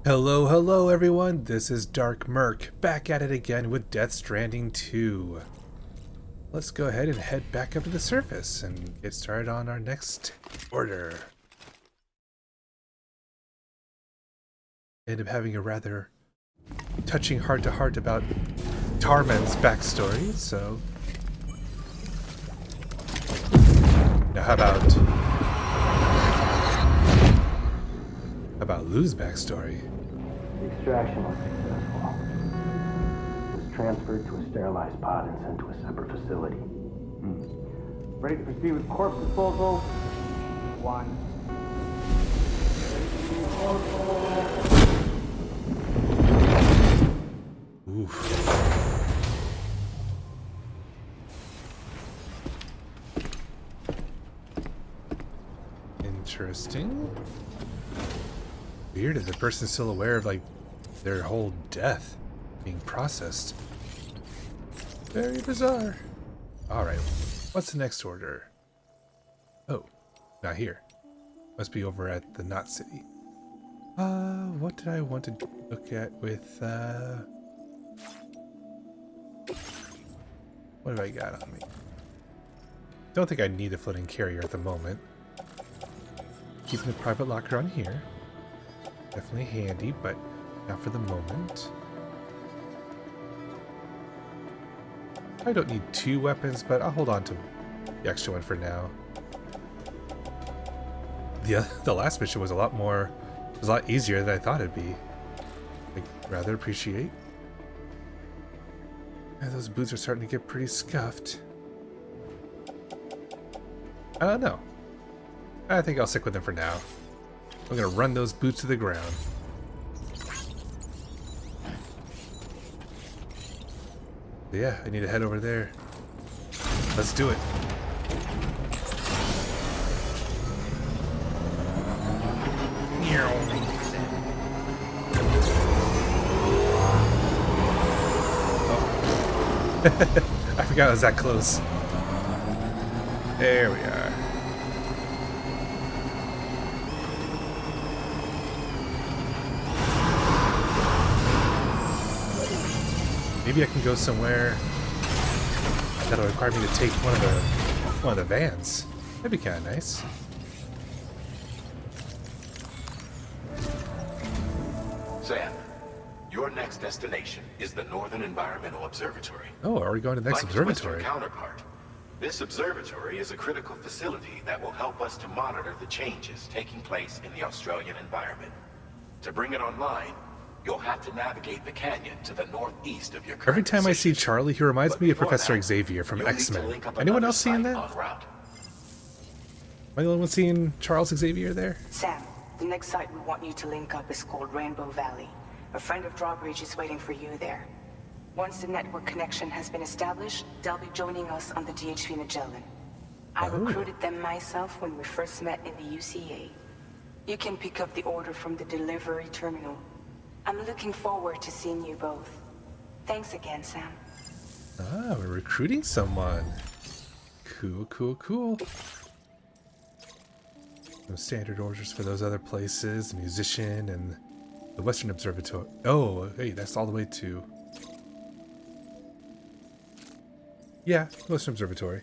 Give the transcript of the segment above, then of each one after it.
Hello, hello everyone, this is DarkMerc, back at it again with Stranding 2. Let's go ahead and head back up to the surface and get started on our next order. Ended up having a rather touching heart-to-heart about Tarman's backstory, so... Now how about Lou's backstory? The extraction was successful. It was transferred to a sterilized pod and sent to a separate facility. Ready to proceed with corpse disposal? One. Oof. Interesting. Weird if the person's still aware of, like, their whole death being processed. Very bizarre. Alright, what's the next order? Oh, not here. Must be over at the Knot City. What did I want to look at with, what have I got on me? Don't think I need a floating carrier at the moment. Keeping the private locker on here. Definitely handy, but not for the moment. I don't need two weapons, but I'll hold on to the extra one for now. The last mission was a lot easier than I thought it'd be. I rather appreciate. Yeah, those boots are starting to get pretty scuffed. I don't know. I think I'll stick with them for now. I'm gonna run those boots to the ground. But yeah, I need to head over there. Let's do it. Oh. I forgot I was that close. There we are. Maybe I can go somewhere that'll require me to take one of the vans. That'd be kind of nice. Sam, your next destination is the Northern Environmental Observatory. Oh, are we going to the next observatory? Like its Western counterpart, this observatory is a critical facility that will help us to monitor the changes taking place in the Australian environment. To bring it online, you'll have to navigate the canyon to the northeast of your current Every time I see position. Charlie, he reminds But me of before Professor that, Xavier from you'll need to X-Men. link up Anyone another else seeing site that? en route. Am I the only one seeing Charles Xavier there? Sam, the next site we want you to link up is called Rainbow Valley. A friend of Drawbridge is waiting for you there. Once the network connection has been established, they'll be joining us on the DHV Magellan. I recruited them myself when we first met in the UCA. You can pick up the order from the delivery terminal. I'm looking forward to seeing you both. Thanks again, Sam. Ah, we're recruiting someone. Cool, cool, cool. No standard orders for those other places, the musician and the Western Observatory. Oh, hey, that's all the way to... Yeah, Western Observatory.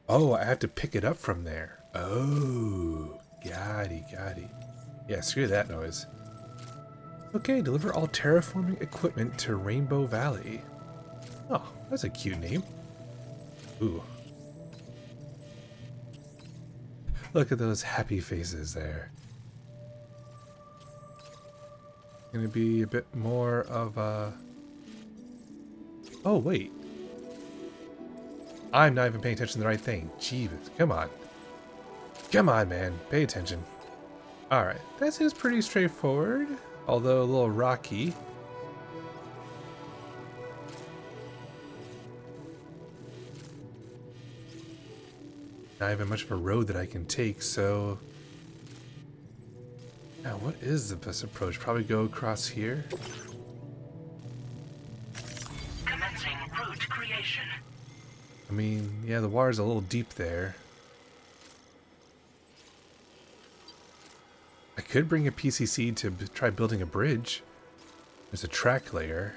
Oh, I have to pick it up from there. Oh, got it. Yeah, screw that noise. Okay, deliver all terraforming equipment to Rainbow Valley. Oh, that's a cute name. Ooh. Look at those happy faces there. Gonna be a bit more of a... Oh, wait. I'm not even paying attention to the right thing. Jeebus, come on. Come on, man. Pay attention. Alright, that seems pretty straightforward, although a little rocky. Not even much of a road that I can take, so... Now, what is the best approach? Probably go across here? Commencing route creation. I mean, yeah, the water's a little deep there. could bring a PCC to try building a bridge. There's a track layer.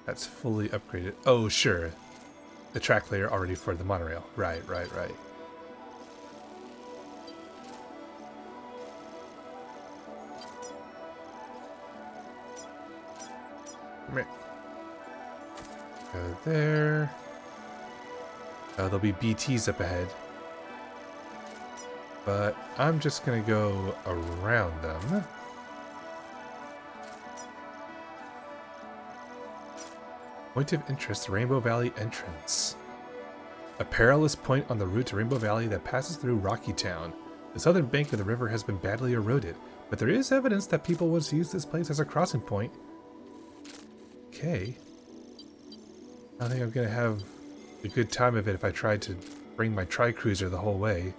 That's fully upgraded. Oh, sure. The track layer already for the monorail. Right. Go there. There'll be BTs up ahead. But I'm just going to go around them. Point of interest, Rainbow Valley entrance. A perilous point on the route to Rainbow Valley that passes through Rocky Town. The southern bank of the river has been badly eroded, but there is evidence that people once used this place as a crossing point. Okay. I think I'm going to have a good time of it if I tried to bring my tri-cruiser the whole way.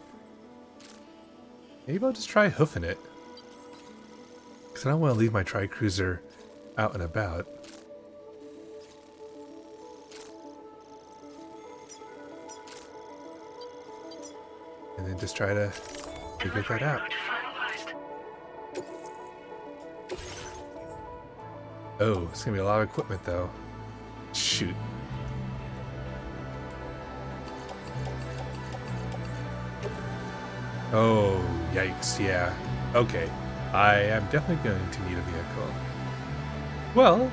Maybe I'll just try hoofing it. Because I don't want to leave my tri-cruiser out and about. And then just try to figure that out. Oh, it's going to be a lot of equipment though. Shoot. Oh, yikes, yeah. Okay, I am definitely going to need a vehicle. Well,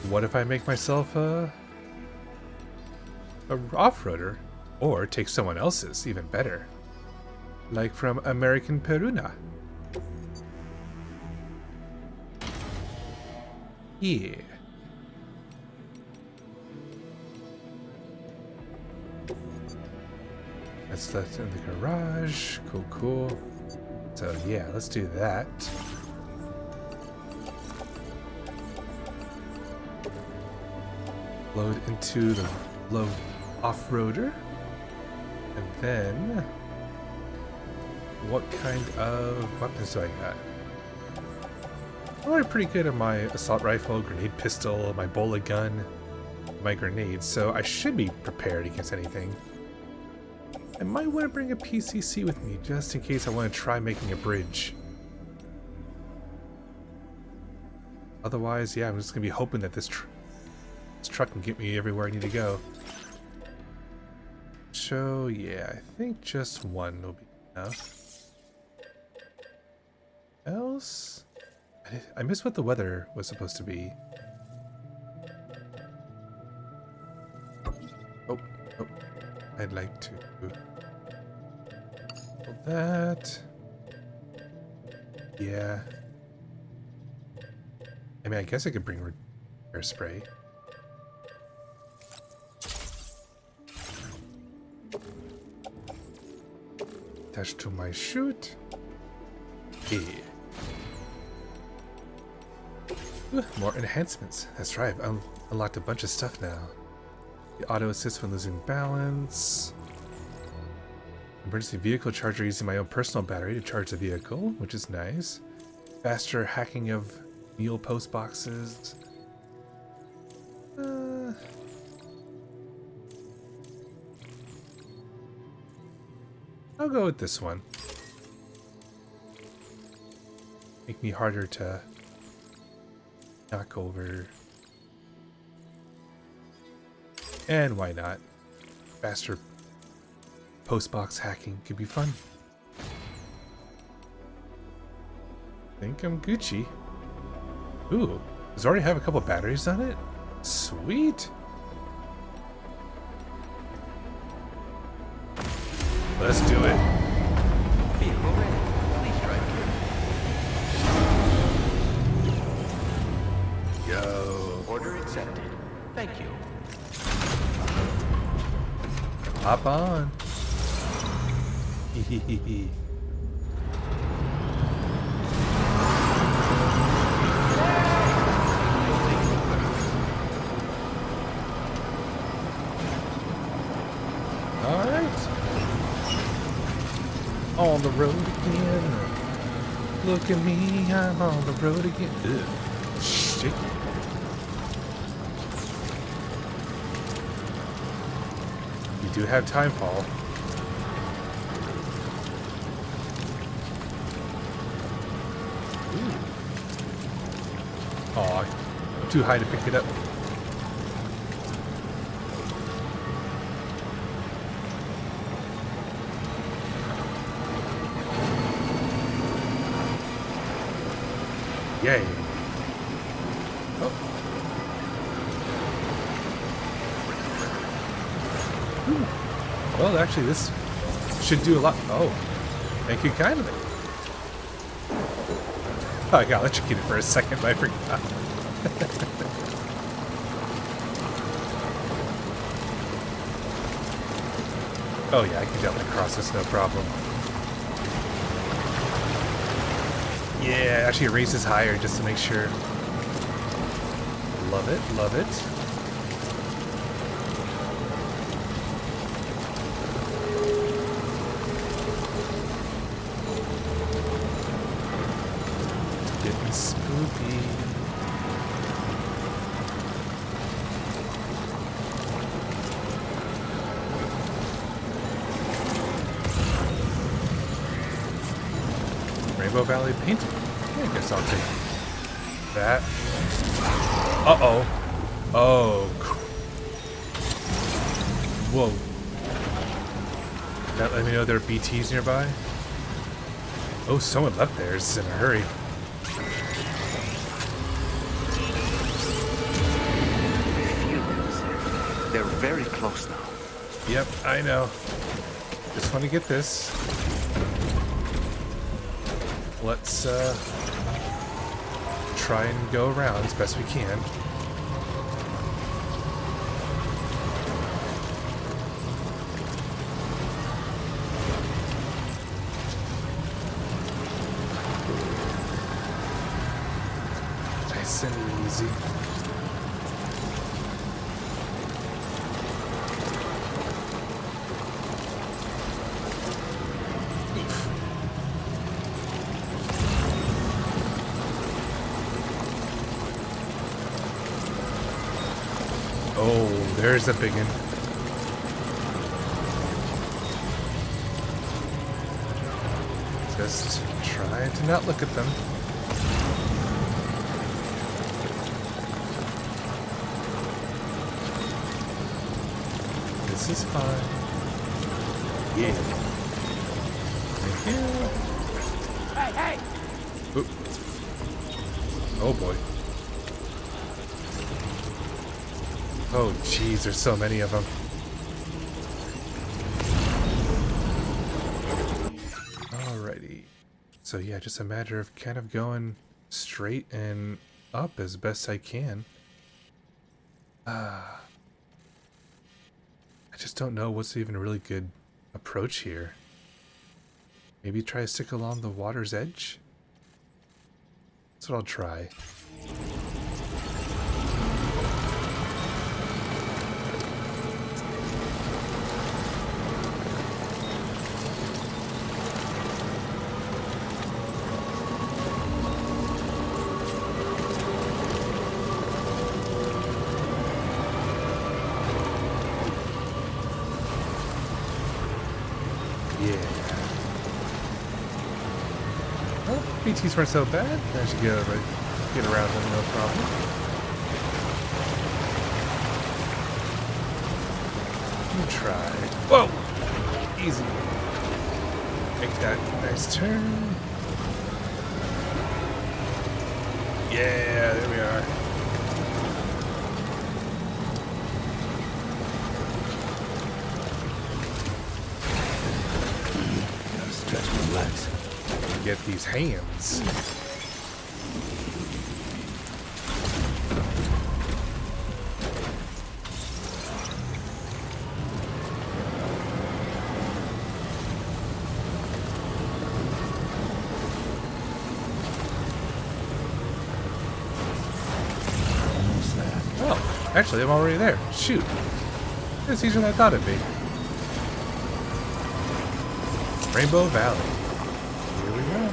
what if I make myself a off-roader? Or take someone else's, even better. Like from American Peruna. Yeah. That's that in the garage. Cool. So yeah, let's do that. Load into the load off-roader. And then what kind of weapons do I got? I'm pretty good at my assault rifle, grenade pistol, my bola gun, my grenades, so I should be prepared against anything. I might want to bring a PCC with me, just in case I want to try making a bridge. Otherwise, yeah, I'm just going to be hoping that this truck can get me everywhere I need to go. So, yeah, I think just one will be enough. Else? I missed what the weather was supposed to be. Oh. I'd like to pull that. Yeah. I mean, I guess I could bring repair spray. Attached to my chute. Yeah. Ooh, more enhancements. That's right, I've unlocked a bunch of stuff now. The auto assist when losing balance. Emergency vehicle charger using my own personal battery to charge the vehicle, which is nice. Faster hacking of meal post boxes. I'll go with this one. Make me harder to knock over. And why not? Faster postbox hacking could be fun. I think I'm Gucci. Ooh, does it already have a couple batteries on it? Sweet. Let's do it. Vehicle ready. Please drive here. Yo. Order accepted. Thank you. Hop on. Hehehe. On the road again. Look at me, I'm on the road again. Ugh. Shit. You do have time fall. Aw, too high to pick it up. Yay. Oh. Ooh. Well, actually, this should do a lot. Oh, thank you kindly. Oh, I got electrocuted for a second, but I forgot. Oh yeah, I can definitely cross this, no problem. Yeah, actually it raises higher just to make sure. Love it, love it. It's getting spooky. Rainbow Valley painting. I guess I'll take that. Uh-oh. Oh. Whoa. That let me know there are BTs nearby. Oh, someone left theirs in a hurry. They're very close now. Yep, I know. Just want to get this. Let's try and go around as best we can. Nice and easy. Oh, there's a big one. Just try to not look at them. This is fine. Yeah. Thank you. Hey, hey! Oop. Oh boy. Oh jeez, there's so many of them. Alrighty. So yeah, just a matter of kind of going straight and up as best I can. I just don't know what's even a really good approach here. Maybe try to stick along the water's edge? That's what I'll try. BTs weren't so bad. I should get around them, no problem. Let me try. Whoa! Easy. Make that nice turn. Yeah, there we are. Gotta stretch my legs. Get these hands. Almost there. Oh, actually, I'm already there. Shoot. It's easier than I thought it'd be. Rainbow Valley. Here we go.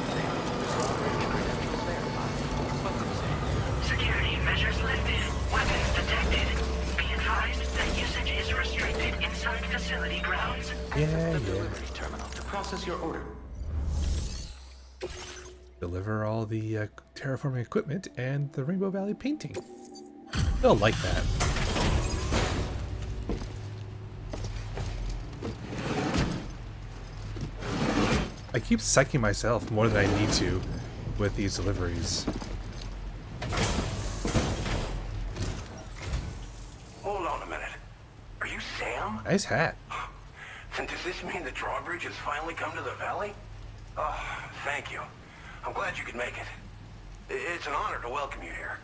Security measures lifted. Weapons detected. Be advised that usage is restricted inside facility grounds. Yeah, The yeah. delivery terminal to process your order. deliver all the terraforming equipment and the Rainbow Valley painting. They'll like that. I keep psyching myself more than I need to with these deliveries. Hold on a minute. Are you Sam? Nice hat. And does this mean the drawbridge has finally come to the valley? Oh, thank you. I'm glad you could make it. It's an honor to welcome you here.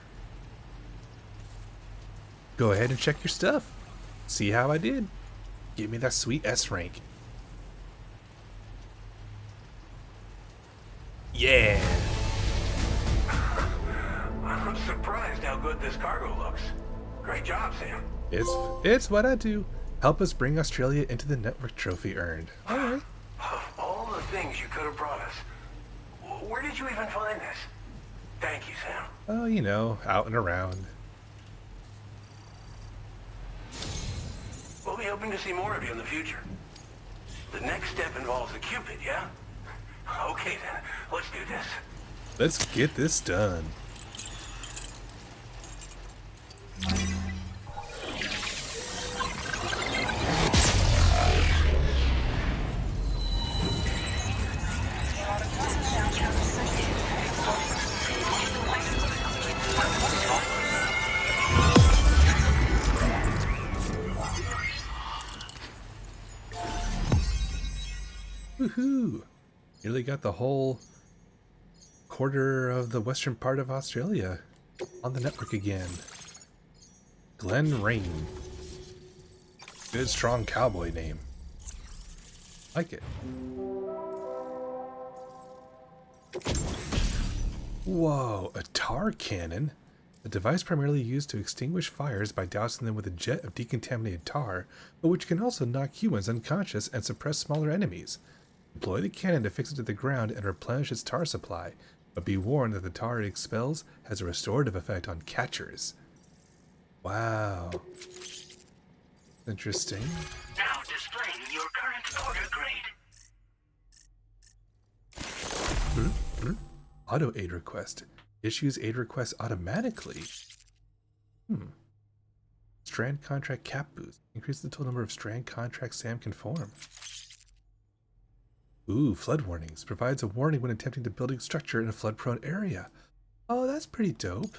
Go ahead and check your stuff. See how I did. Give me that sweet S rank. Yeah. I'm surprised how good this cargo looks. Great job, Sam. It's what I do. Help us bring Australia into the network trophy earned. All right. Of all the things you could have brought us, where did you even find this? Thank you, Sam. Oh, you know, out and around. We'll be hoping to see more of you in the future. The next step involves a Cupid, yeah? Okay then, let's do this. Let's get this done. Woohoo! Nearly got the whole quarter of the western part of Australia on the network again. Glen Rain. Good strong cowboy name. Like it. Whoa, a tar cannon? A device primarily used to extinguish fires by dousing them with a jet of decontaminated tar, but which can also knock humans unconscious and suppress smaller enemies. Deploy the cannon to fix it to the ground and replenish its tar supply, but be warned that the tar it expels has a restorative effect on catchers. Wow. Interesting. Now displaying your current order grade. Auto aid request. Issues aid requests automatically. Strand contract cap boost. Increase the total number of strand contracts Sam can form. Ooh, flood warnings. Provides a warning when attempting to build a structure in a flood-prone area. Oh, that's pretty dope.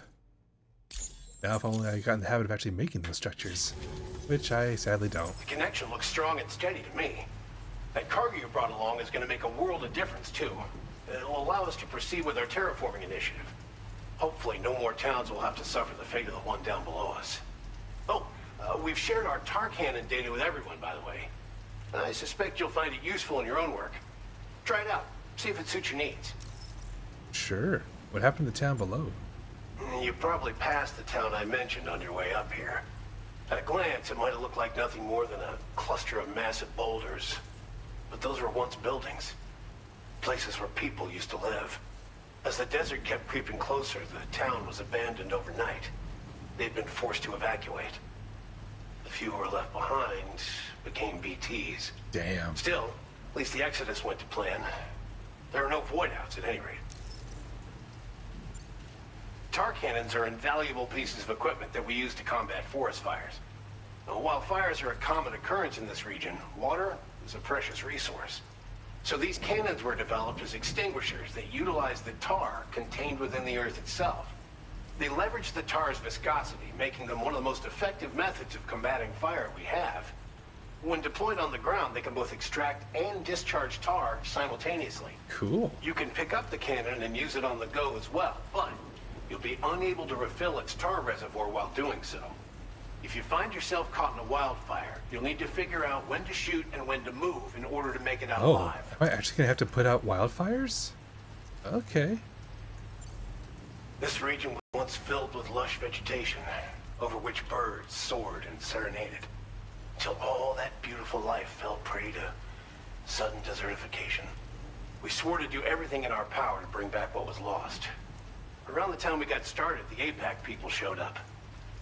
Now if only I got in the habit of actually making those structures. Which I sadly don't. The connection looks strong and steady to me. That cargo you brought along is going to make a world of difference, too. It'll allow us to proceed with our terraforming initiative. Hopefully no more towns will have to suffer the fate of the one down below us. Oh, we've shared our tar cannon data with everyone, by the way. I suspect you'll find it useful in your own work. Try it out. See if it suits your needs. Sure. What happened to the town below? You probably passed the town I mentioned on your way up here. At a glance, it might have looked like nothing more than a cluster of massive boulders. But those were once buildings. Places where people used to live. As the desert kept creeping closer, the town was abandoned overnight. They'd been forced to evacuate. The few who were left behind became BTs. Damn. Still, at least the exodus went to plan. There are no void-outs at any rate. Tar cannons are invaluable pieces of equipment that we use to combat forest fires. Now, while fires are a common occurrence in this region, water is a precious resource. So these cannons were developed as extinguishers that utilize the tar contained within the earth itself. They leverage the tar's viscosity, making them one of the most effective methods of combating fire we have. When deployed on the ground, they can both extract and discharge tar simultaneously. Cool. You can pick up the cannon and use it on the go as well, but you'll be unable to refill its tar reservoir while doing so. If you find yourself caught in a wildfire, you'll need to figure out when to shoot and when to move in order to make it out alive. Am I actually going to have to put out wildfires? Okay. This region was once filled with lush vegetation, over which birds soared and serenaded, until all that beautiful life fell prey to sudden desertification. We swore to do everything in our power to bring back what was lost. Around the time we got started, the APAC people showed up.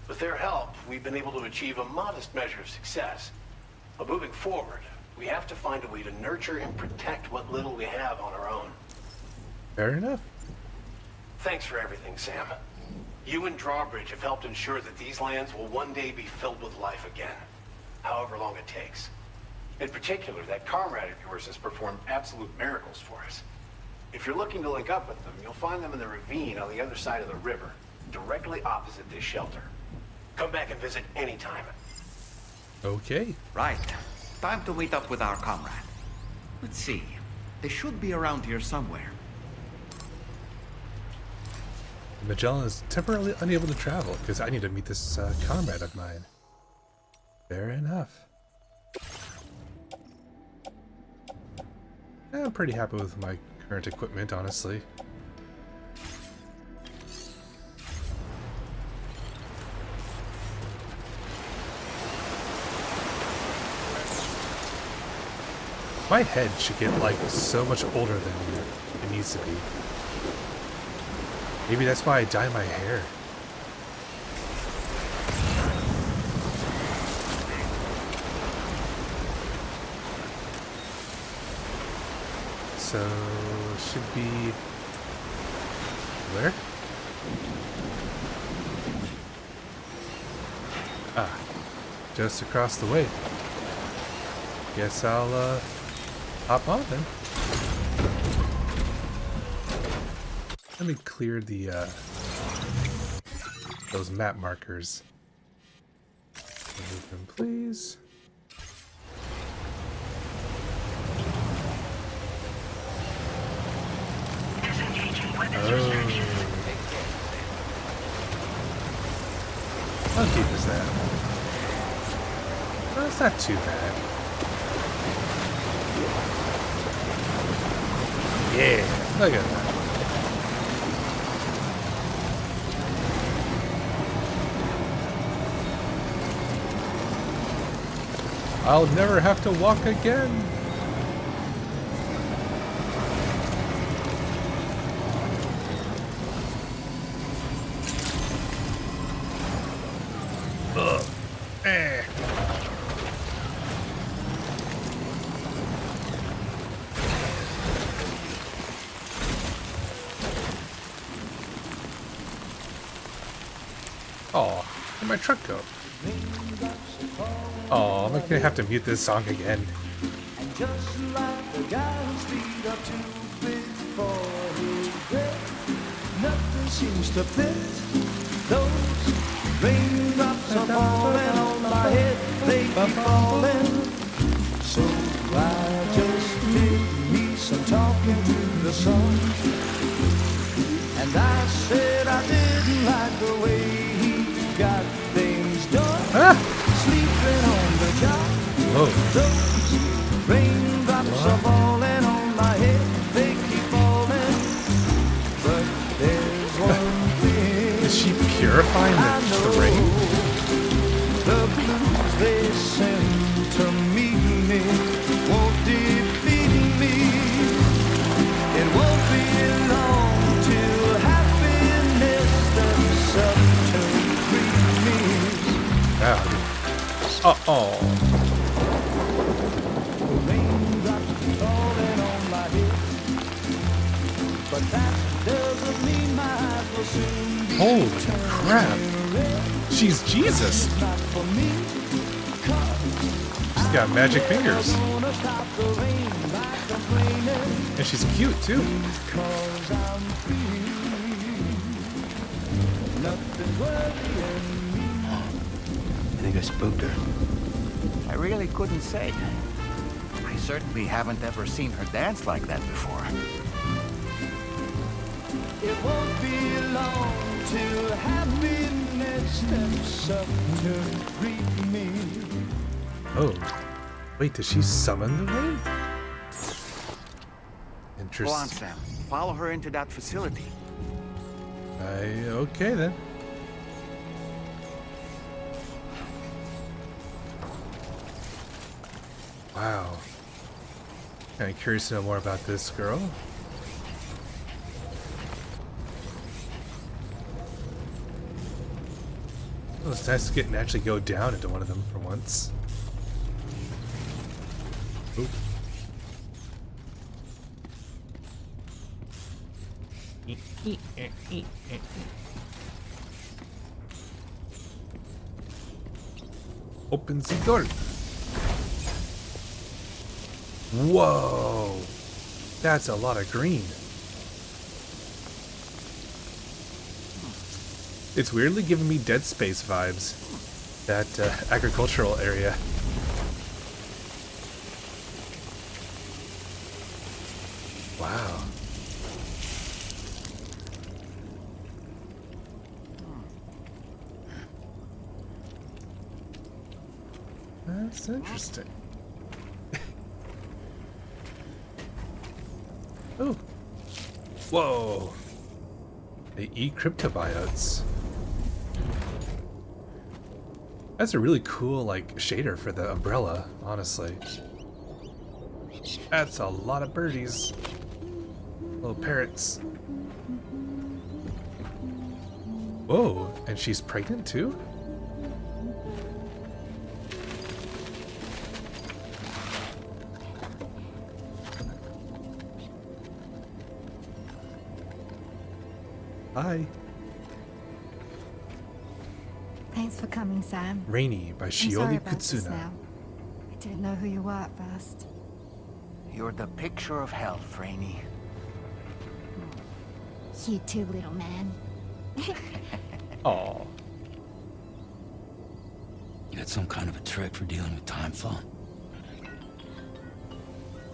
With their help, we've been able to achieve a modest measure of success. But moving forward, we have to find a way to nurture and protect what little we have on our own. Fair enough. Thanks for everything, Sam. You and Drawbridge have helped ensure that these lands will one day be filled with life again, however long it takes. In particular, that comrade of yours has performed absolute miracles for us. If you're looking to link up with them, you'll find them in the ravine on the other side of the river, directly opposite this shelter. Come back and visit anytime. Okay. Right. Time to meet up with our comrade. Let's see. They should be around here somewhere. Magellan is temporarily unable to travel because I need to meet this comrade of mine. Fair enough. I'm pretty happy with my current equipment, honestly. My head should get like so much older than it needs to be. Maybe that's why I dye my hair. So should be where? Ah, just across the way. Guess I'll hop on then. Let me clear the those map markers. Remove them, please. Oh. How deep is that? Well, it's not too bad. Yeah, look at that. I'll never have to walk again. Ugh. Eh. Oh, where'd my truck go? Oh, I'm gonna have to mute this song again. And just like the guy whose feet are too big for his bed, nothing seems to fit. Those raindrops are falling on my head, they keep falling. So I just did me some talking to the sun. And I said I didn't like the way he got things done. Ah! Sleeping on the job. Whoa. Those raindrops are falling on my head, they keep falling. But there's one thing. Is she purifying the rain? The blues they send to meet me won't defeat me. It won't be long till happiness steps up to greet me. Wow. Uh-oh. Raindrops falling on my head, but that doesn't mean my eyes will soon be Holy turning crap. red. She's Jesus. Not for me, 'cause She's got magic fingers. gonna stop the rain by complaining, And she's cute too. 'cause I'm free. Nothing's worrying me. I think I spooked her. I really couldn't say. I certainly haven't ever seen her dance like that before. It won't be long till happiness steps up to greet me. Oh. Wait, did she summon the rain? Go on, Interesting. Sam. Follow her into that facility. Okay then. Wow. Kind of curious to know more about this girl. Well, it's nice to get and actually go down into one of them for once. Oop. Open the door. Whoa. That's a lot of green. It's weirdly giving me Dead Space vibes. That agricultural area. Wow. That's interesting. Oh. Whoa. They eat cryptobiotes. That's a really cool, like, shader for the umbrella, honestly. That's a lot of birdies. Little parrots. Whoa, and she's pregnant too? Hi. Thanks for coming, Sam. Rainy by I'm sorry Shiori about this Kutsuna. now. I didn't know who you were at first. You're the picture of health, Rainey. You too, little man. Aw. You got some kind of a trick for dealing with timefall?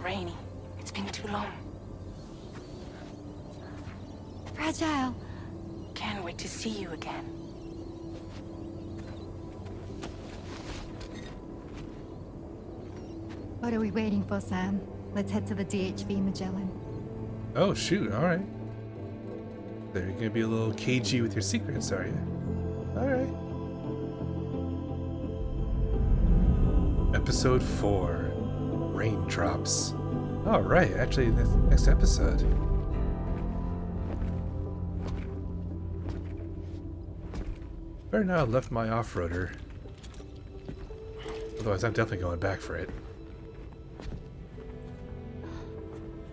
Rainy, it's been too long. Fragile. Can't wait to see you again. What are we waiting for, Sam? Let's head to the DHV Magellan. Oh shoot, alright. So you're gonna be a little cagey with your secrets, are you? Alright. Episode 4. Raindrops. Alright, actually next episode. Better not have left my off-roader. Otherwise I'm definitely going back for it.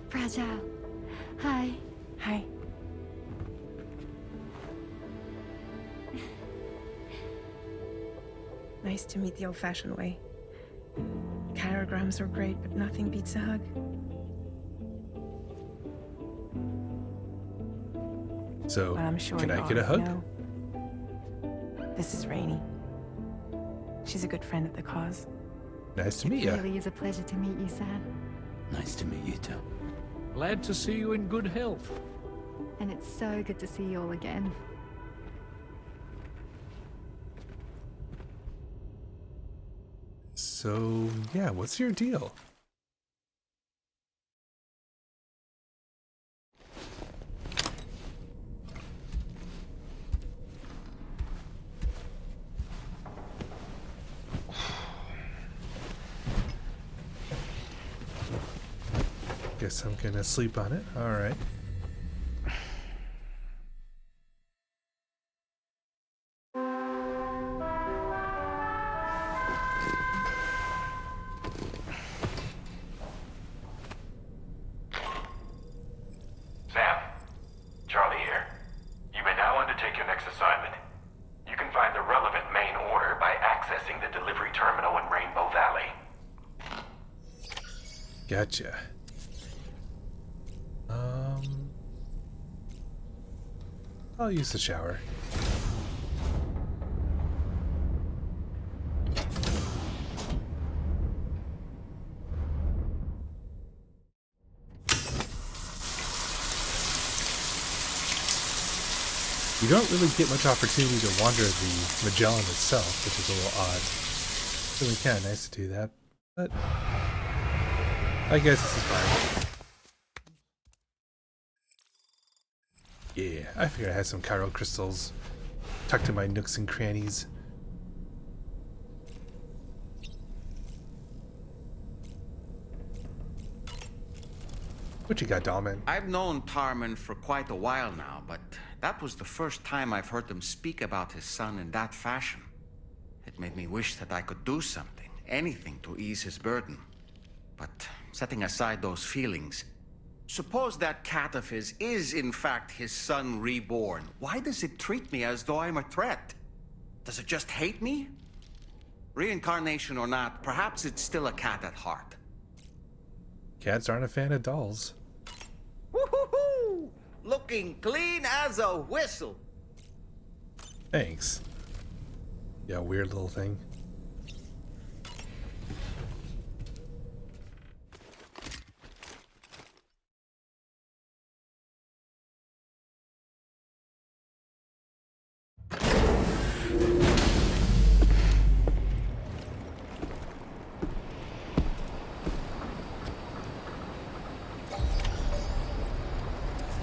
Fragile. Hi. Hi. Nice to meet the old-fashioned way. Carograms are great, but nothing beats a hug. So, But I'm sure can you I get a hug? already know. This is Rainy. She's a good friend of the cause. Nice to meet It you. really is a pleasure to meet you, Sam. Nice to meet you too. Glad to see you in good health. And it's so good to see you all again. So, yeah, what's your deal? Guess I'm gonna sleep on it. Alright. Sam, Charlie here. You may now undertake your next assignment. You can find the relevant main order by accessing the delivery terminal in Rainbow Valley. Gotcha. I'll use the shower. You don't really get much opportunity to wander the Magellan itself, which is a little odd. It's really kind of nice to do that, but I guess this is fine. Yeah, I figured I had some chiral crystals tucked in my nooks and crannies. What you got, Dalman? I've known Tarman for quite a while now, but that was the first time I've heard him speak about his son in that fashion. It made me wish that I could do something, anything to ease his burden. But setting aside those feelings, Suppose that cat of his is in fact his son reborn. Why does it treat me as though I'm a threat? Does it just hate me? Reincarnation or not, perhaps it's still a cat at heart. Cats aren't a fan of dolls. Woohoo! Looking clean as a whistle. Thanks. Yeah, weird little thing.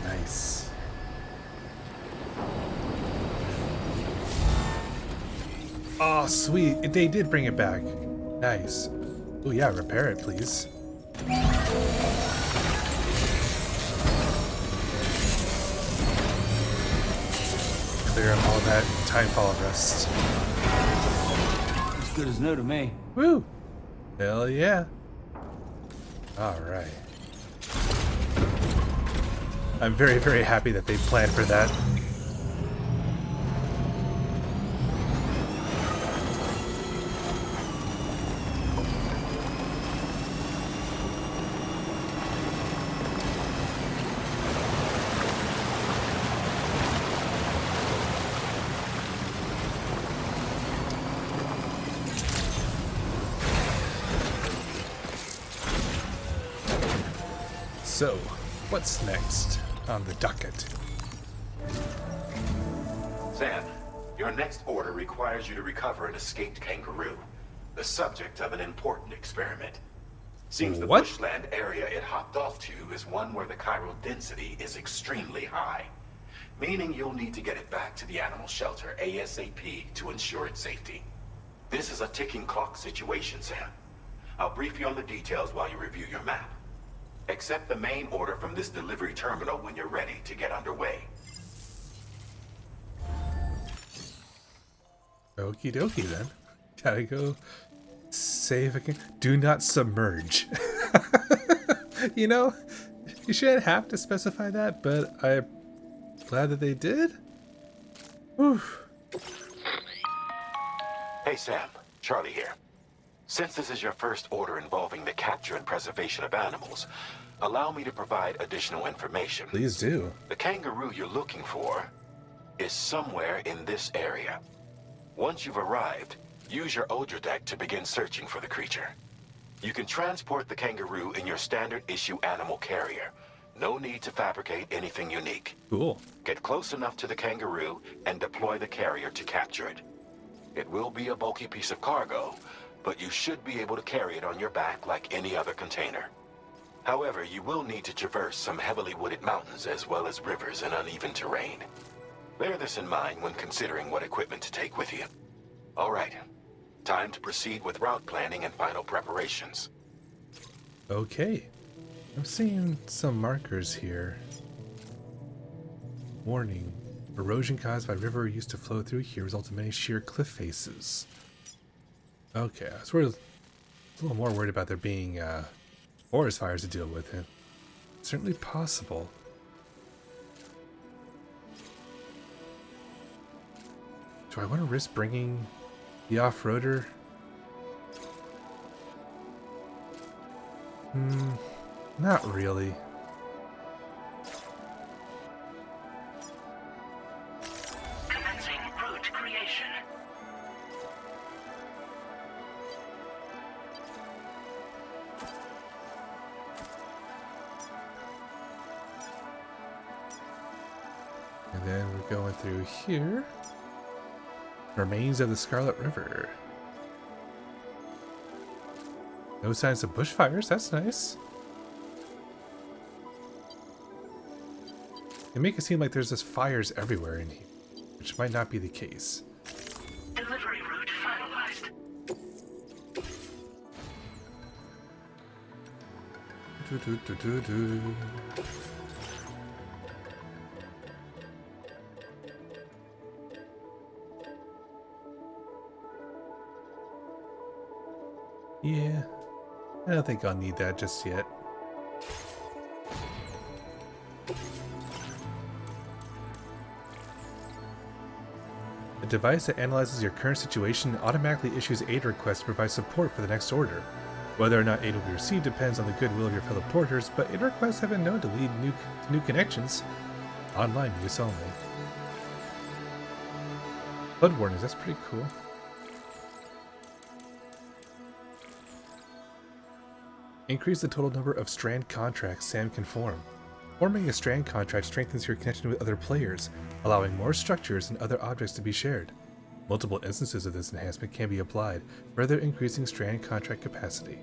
Nice. Oh, sweet. They did bring it back. Nice. Oh, yeah, repair it, please. Clear up all that timefall rust. As good as new to me. Woo! Hell yeah. Alright. I'm very, very happy that they planned for that. So, what's next on the docket? Sam, your next order requires you to recover an escaped kangaroo, the subject of an important experiment. Seems the bushland area it hopped off to is one where the chiral density is extremely high, meaning you'll need to get it back to the animal shelter ASAP to ensure its safety. This is a ticking clock situation, Sam. I'll brief you on the details while you review your map. Accept the main order from this delivery terminal when you're ready to get underway. Okie dokie then. Gotta go save again. Do not submerge. You know, you shouldn't have to specify that, but I'm glad that they did. Whew. Hey Sam, Charlie here. Since this is your first order involving the capture and preservation of animals, allow me to provide additional information. Please do. The kangaroo you're looking for is somewhere in this area. Once you've arrived, use your Odra deck to begin searching for the creature. You can transport the kangaroo in your standard issue animal carrier. No need to fabricate anything unique. Cool. Get close enough to the kangaroo and deploy the carrier to capture it. It will be a bulky piece of cargo, but you should be able to carry it on your back like any other container. However, you will need to traverse some heavily wooded mountains as well as rivers and uneven terrain. Bear this in mind when considering what equipment to take with you. All right, time to proceed with route planning and final preparations. Okay. I'm seeing some markers here. Warning. Erosion caused by river used to flow through here results in many sheer cliff faces. Okay, I was a little more worried about there being forest fires to deal with. It's certainly possible. Do I want to risk bringing the off-roader? Not really. Commencing route creation. And then we're going through here. Remains of the Scarlet River. No signs of bushfires, that's nice. They make it seem like there's just fires everywhere in here, which might not be the case. Delivery route finalized. Yeah, I don't think I'll need that just yet. A device that analyzes your current situation automatically issues aid requests to provide support for the next order. Whether or not aid will be received depends on the goodwill of your fellow porters, but aid requests have been known to lead to new connections. Online use only. Blood warnings, that's pretty cool. Increase the total number of strand contracts Sam can form. Forming a strand contract strengthens your connection with other players, allowing more structures and other objects to be shared. Multiple instances of this enhancement can be applied, further increasing strand contract capacity.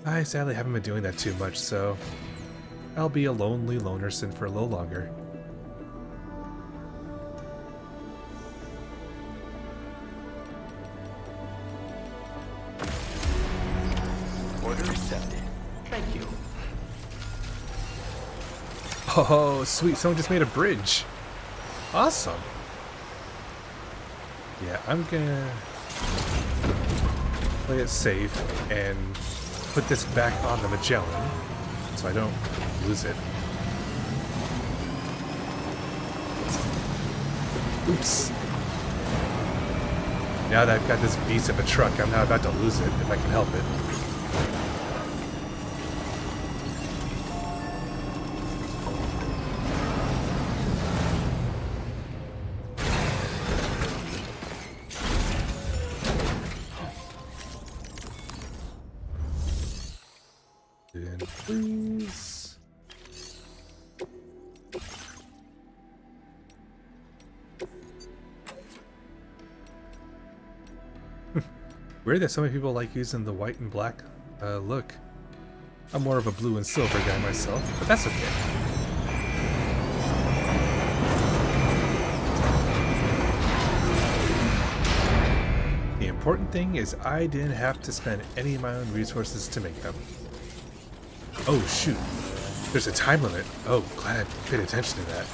I sadly haven't been doing that too much, so I'll be a lonely lonerson for a little longer. Order accepted. Thank you. Oh, sweet. Someone just made a bridge. Awesome. Yeah, I'm gonna play it safe and put this back on the Magellan so I don't lose it. Oops. Now that I've got this beast of a truck, I'm not about to lose it if I can help it. Please. Weird that so many people like using the white and black look. I'm more of a blue and silver guy myself, but that's okay. The important thing is I didn't have to spend any of my own resources to make them. Oh shoot, there's a time limit. Oh, glad I paid attention to that.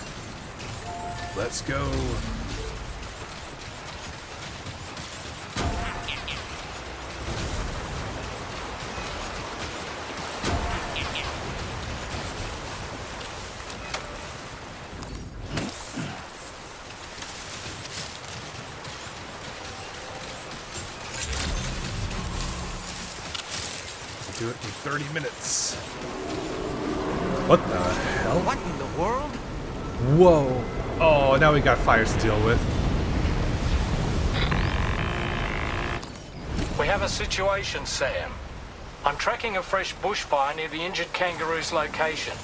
Let's go. Do it in 30 minutes. What the hell? What in the world? Whoa. Oh, now we got fires to deal with. We have a situation, Sam. I'm tracking a fresh bushfire near the injured kangaroo's location.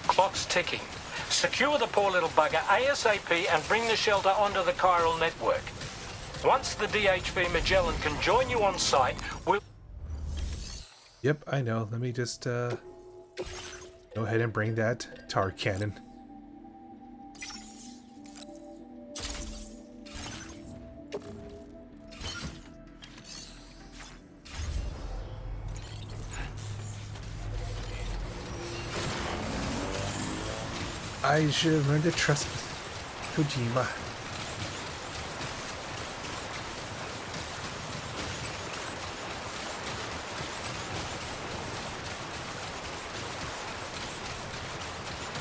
Clock's ticking. Secure the poor little bugger ASAP and bring the shelter onto the chiral network. Once the DHV Magellan can join you on site, we'll... Yep, I know. Let me just go ahead and bring that tar cannon. I should have learned to trust Kojima.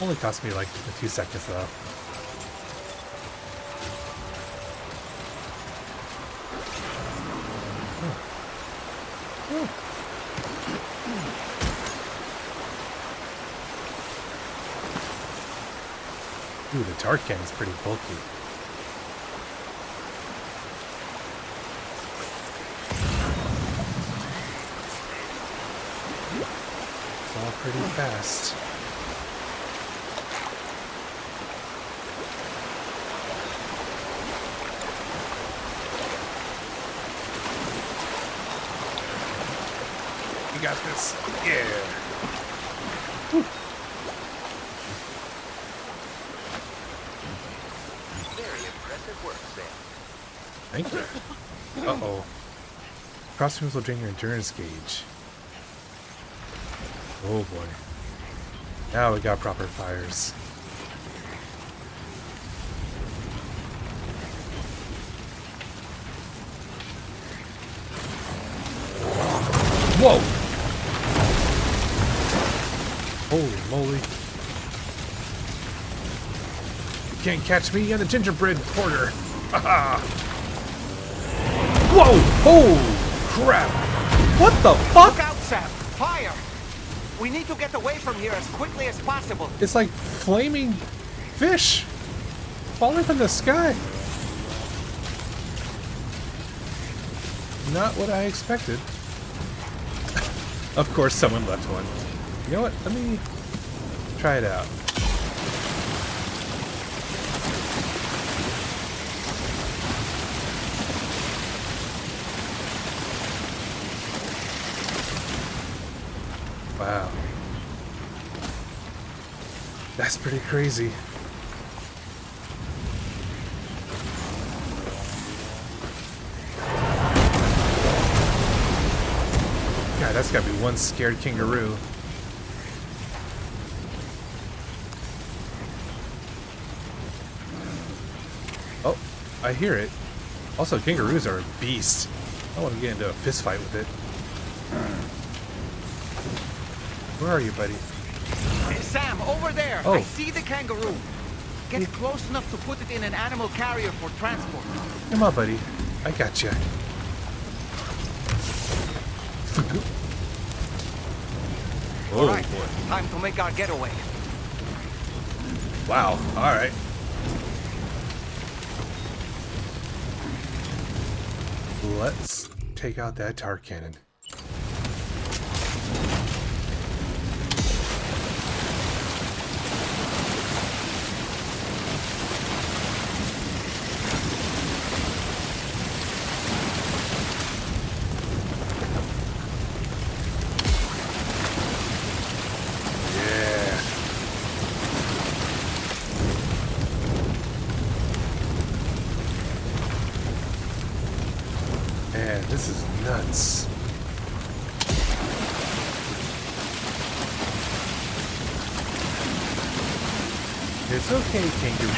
Only cost me like a few seconds though. Ooh, the tar can is pretty bulky. It's all pretty fast. You got this. Yeah. Whew. Very impressive work, Sam. Thank you. Uh-oh. Crossrooms will drain your endurance gauge. Oh boy. Now we got proper fires. Whoa! Holy moly. You can't catch me on the gingerbread porter. Whoa! Oh, crap! What the fuck? Look out, Sam! Fire! We need to get away from here as quickly as possible. It's like flaming fish falling from the sky. Not what I expected. Of course, someone left one. You know what? Let me try it out. Wow. That's pretty crazy. God, that's gotta be one scared kangaroo. Oh, I hear it. Also, kangaroos are a beast. I want to get into a fist fight with it. Where are you, buddy? Hey, Sam, over there. Oh. I see the kangaroo. Get close enough to put it in an animal carrier for transport. Come on, buddy. I got you. All right, time to make our getaway. Wow. All right. Let's take out that tar cannon. Man, this is nuts. It's okay, Kangaroo.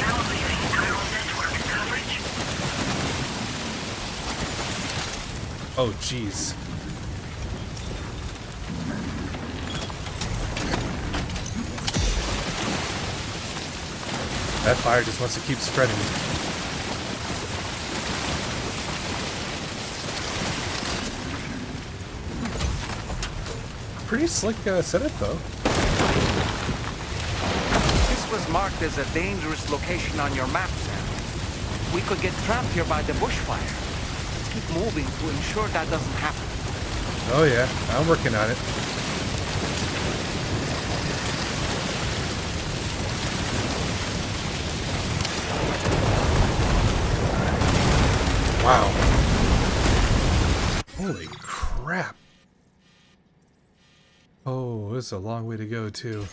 Oh, jeez. That fire just wants to keep spreading. Pretty slick setup, though. This was marked as a dangerous location on your map, Sam. We could get trapped here by the bushfire. Let's keep moving to ensure that doesn't happen. Oh yeah, I'm working on it. Wow. Holy crap. Oh, this is a long way to go, too.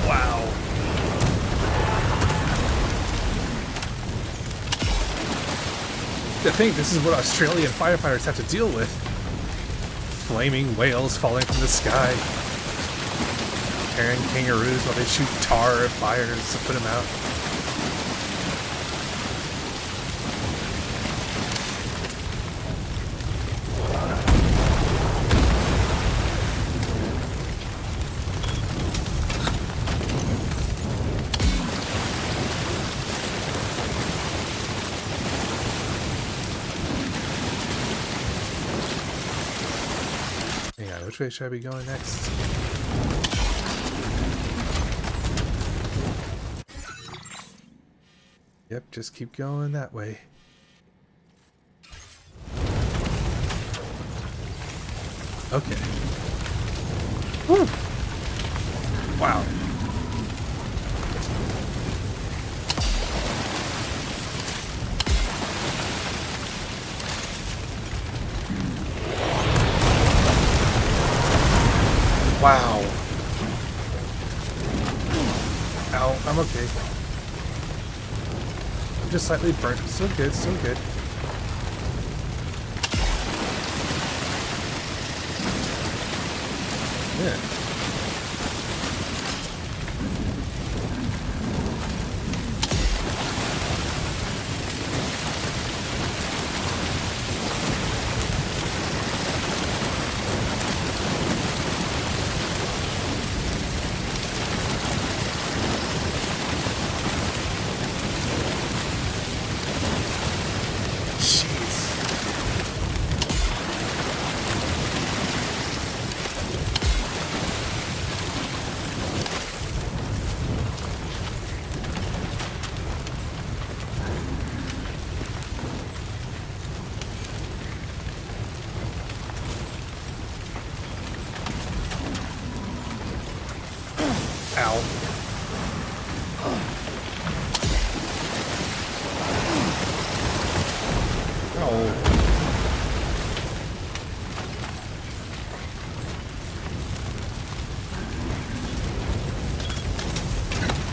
Wow. To think this is what Australian firefighters have to deal with. Flaming whales falling from the sky. Carrying kangaroos while they shoot tar at fires to put them out. Yeah, which way should I be going next? Yep, just keep going that way. Okay. Woo! Wow. Wow. Ow, I'm okay. Just slightly burnt. So good, so good. Yeah.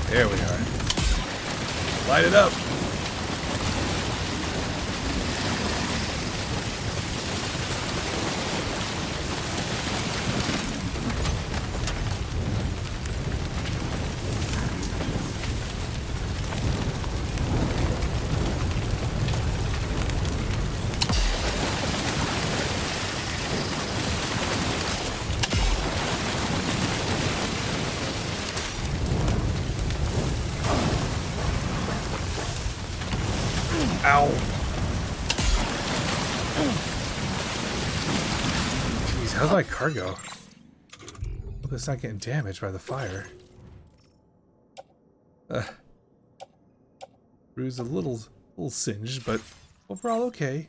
There we are. Light it up. Ow. Jeez, how's my cargo? Hope it's not getting damaged by the fire. Bruised a little singed, but overall okay.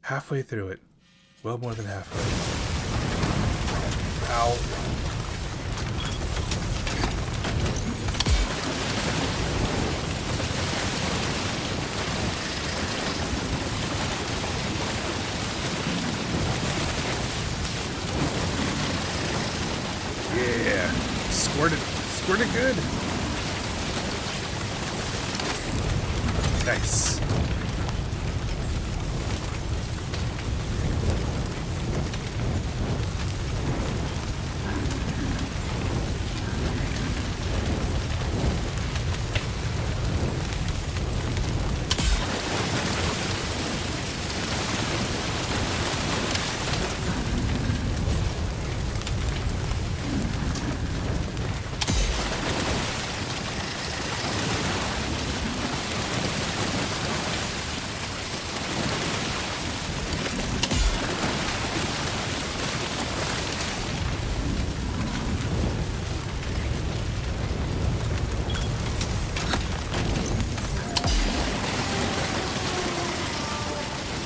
Halfway through it. Well more than halfway. Ow. Yeah, squirt it good. Nice.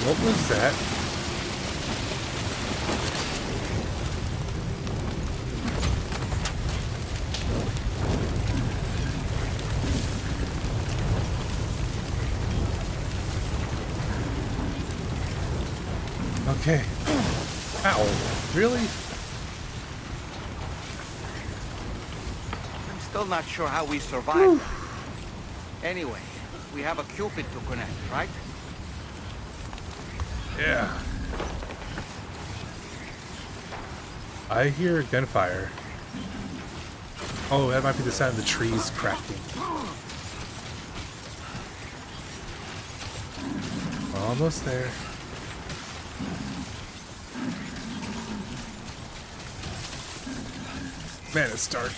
What was that? Okay. Ow. Really? I'm still not sure how we survived. Anyway, we have a Cupid to connect, right? Yeah. I hear gunfire. Oh, that might be the sound of the trees cracking. Almost there. Man, it's dark.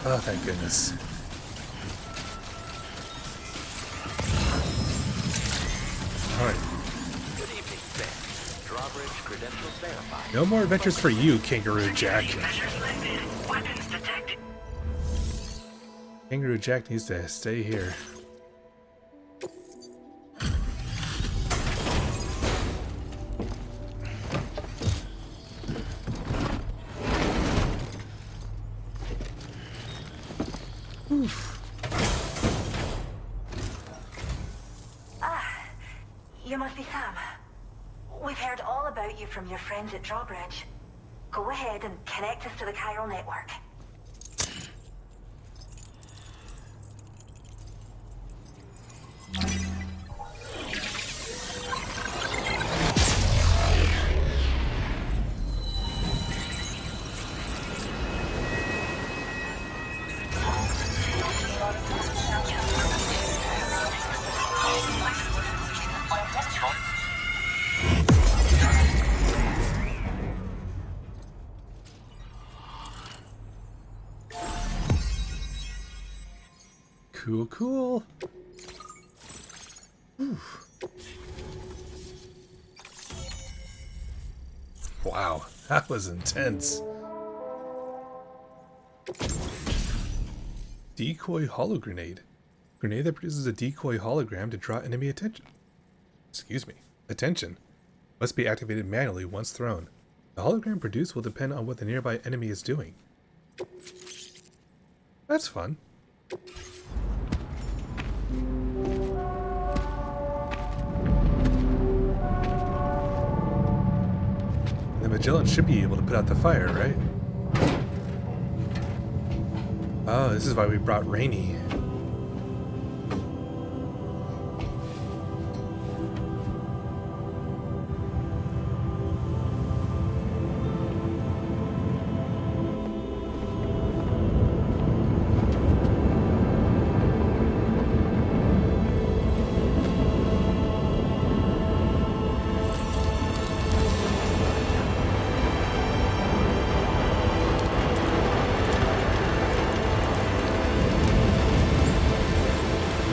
Oh, thank goodness. Alright. Good evening, Sam. Drawbridge credentials verified. No more adventures for you, Kangaroo Jack. Weapons detected. Kangaroo Jack needs to stay here. You must be Sam. We've heard all about you from your friends at Drawbridge. Go ahead and connect us to the chiral network. Cool, cool. Whew. Wow, that was intense. Decoy holo grenade. Grenade that produces a decoy hologram to draw enemy attention. Excuse me. Attention. Must be activated manually once thrown. The hologram produced will depend on what the nearby enemy is doing. That's fun. The Magellan should be able to put out the fire, right? Oh, this is why we brought Rainy.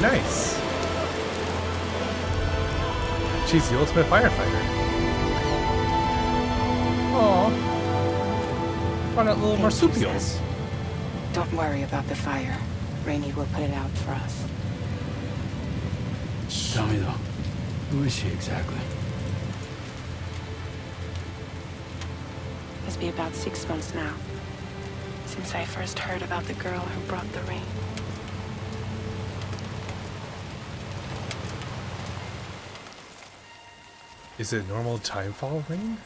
Nice. She's the ultimate firefighter. Aww. Brought out little marsupials. Don't worry about the fire. Rainey will put it out for us. Tell me though, who is she exactly? Must be about 6 months now, since I first heard about the girl who brought the rain. Is it normal timefall rain?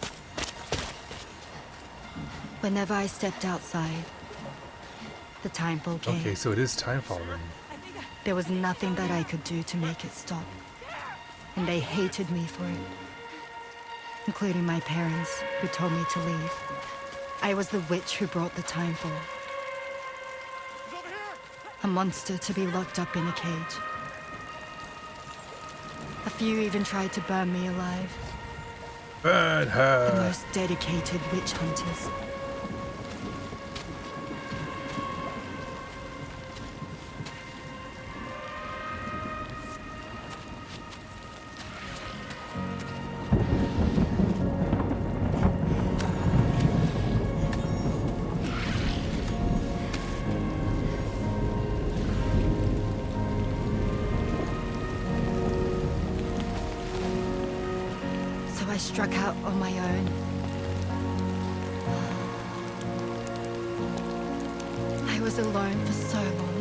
Whenever I stepped outside, the timefall came. Okay, so it is timefall rain. There was nothing that I could do to make it stop. And they hated me for it. Including my parents, who told me to leave. I was the witch who brought the timefall. A monster to be locked up in a cage. A few even tried to burn me alive. Burn her! The most dedicated witch hunters. I struck out on my own. I was alone for so long.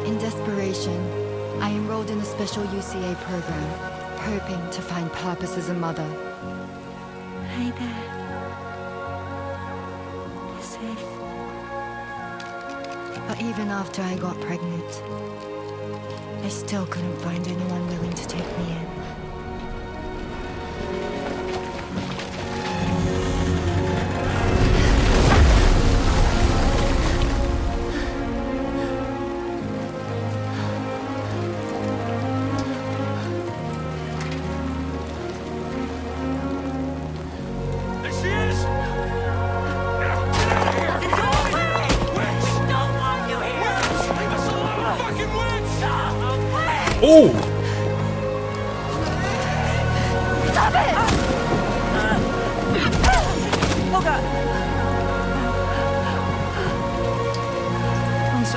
In desperation, I enrolled in a special UCA program. Hoping to find purpose as a mother. Hi there. You're safe. But even after I got pregnant, I still couldn't find anyone willing to take me in. Oh! Stop it! Oh God!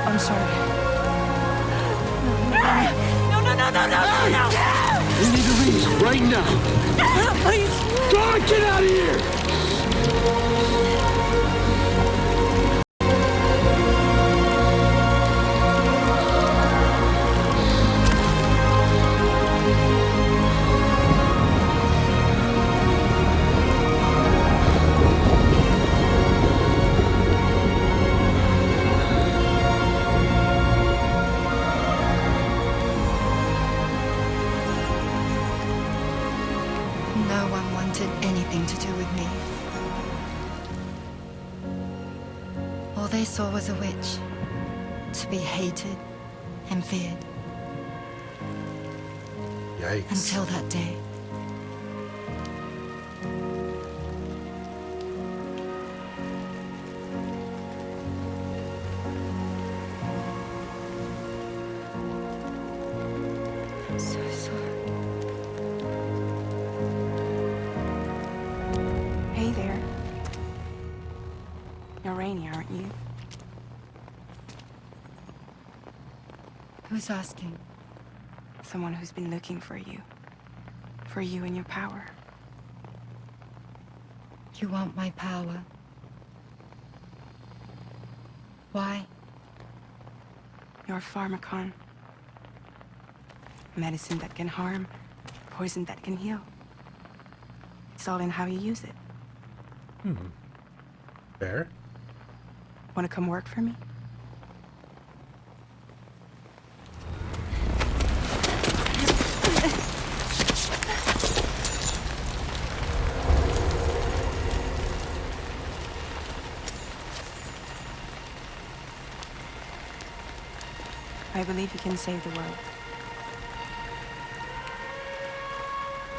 I'm sorry. No! We need to leave right now. Please! God, get out of here! No one wanted anything to do with me. All they saw was a witch, to be hated and feared. Yikes. Until that day. I'm so sorry. Hey there. You're Rainey, aren't you? Who's asking? Someone who's been looking for you. For you and your power. You want my power? Why? You're a pharmacon. Medicine that can harm, poison that can heal. It's all in how you use it. Fair. Want to come work for me? I believe you can save the world.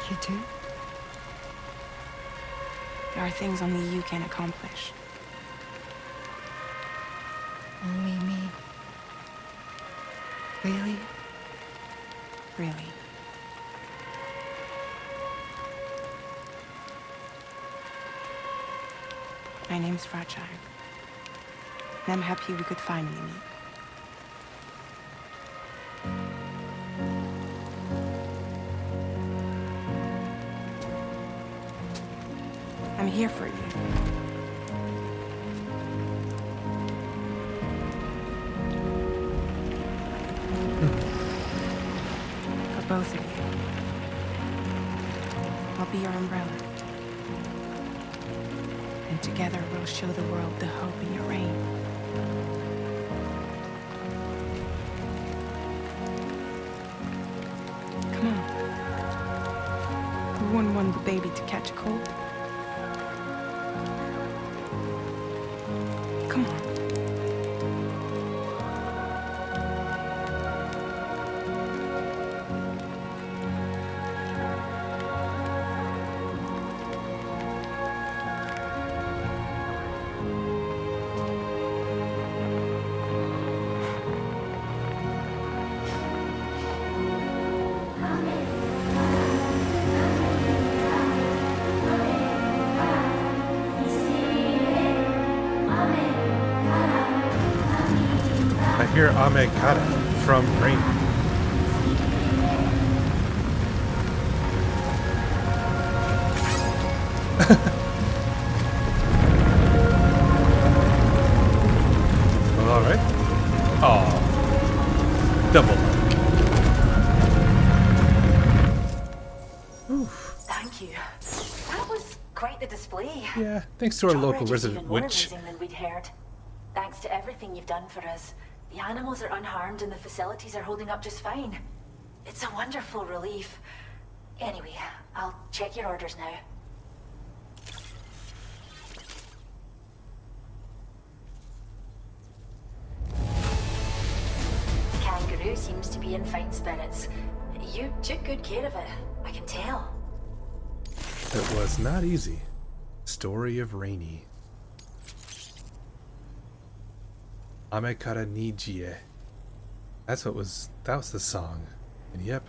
You do? There are things only you can accomplish. Only me. Really? Really. My name's Fragile. And I'm happy we could finally meet. I'm here for you. For both of you. I'll be your umbrella. And together we'll show the world the hope in your reign. Come on. Who wouldn't want the baby to catch a cold? Come on. I hear Ahmed Kata from Rain. All right. Oh, double. Oof. Thank you. That was quite the display. Yeah, thanks to our local Drawbridge is resident even more witch. amazing than we'd heard. Thanks to everything you've done for us, the animals are unharmed and the facilities are holding up just fine. It's a wonderful relief. Anyway, I'll check your orders now. Kangaroo seems to be in fine spirits. You took good care of it, I can tell. It was not easy. Story of Rainy. Amekara Nijie. That was the song. And yep.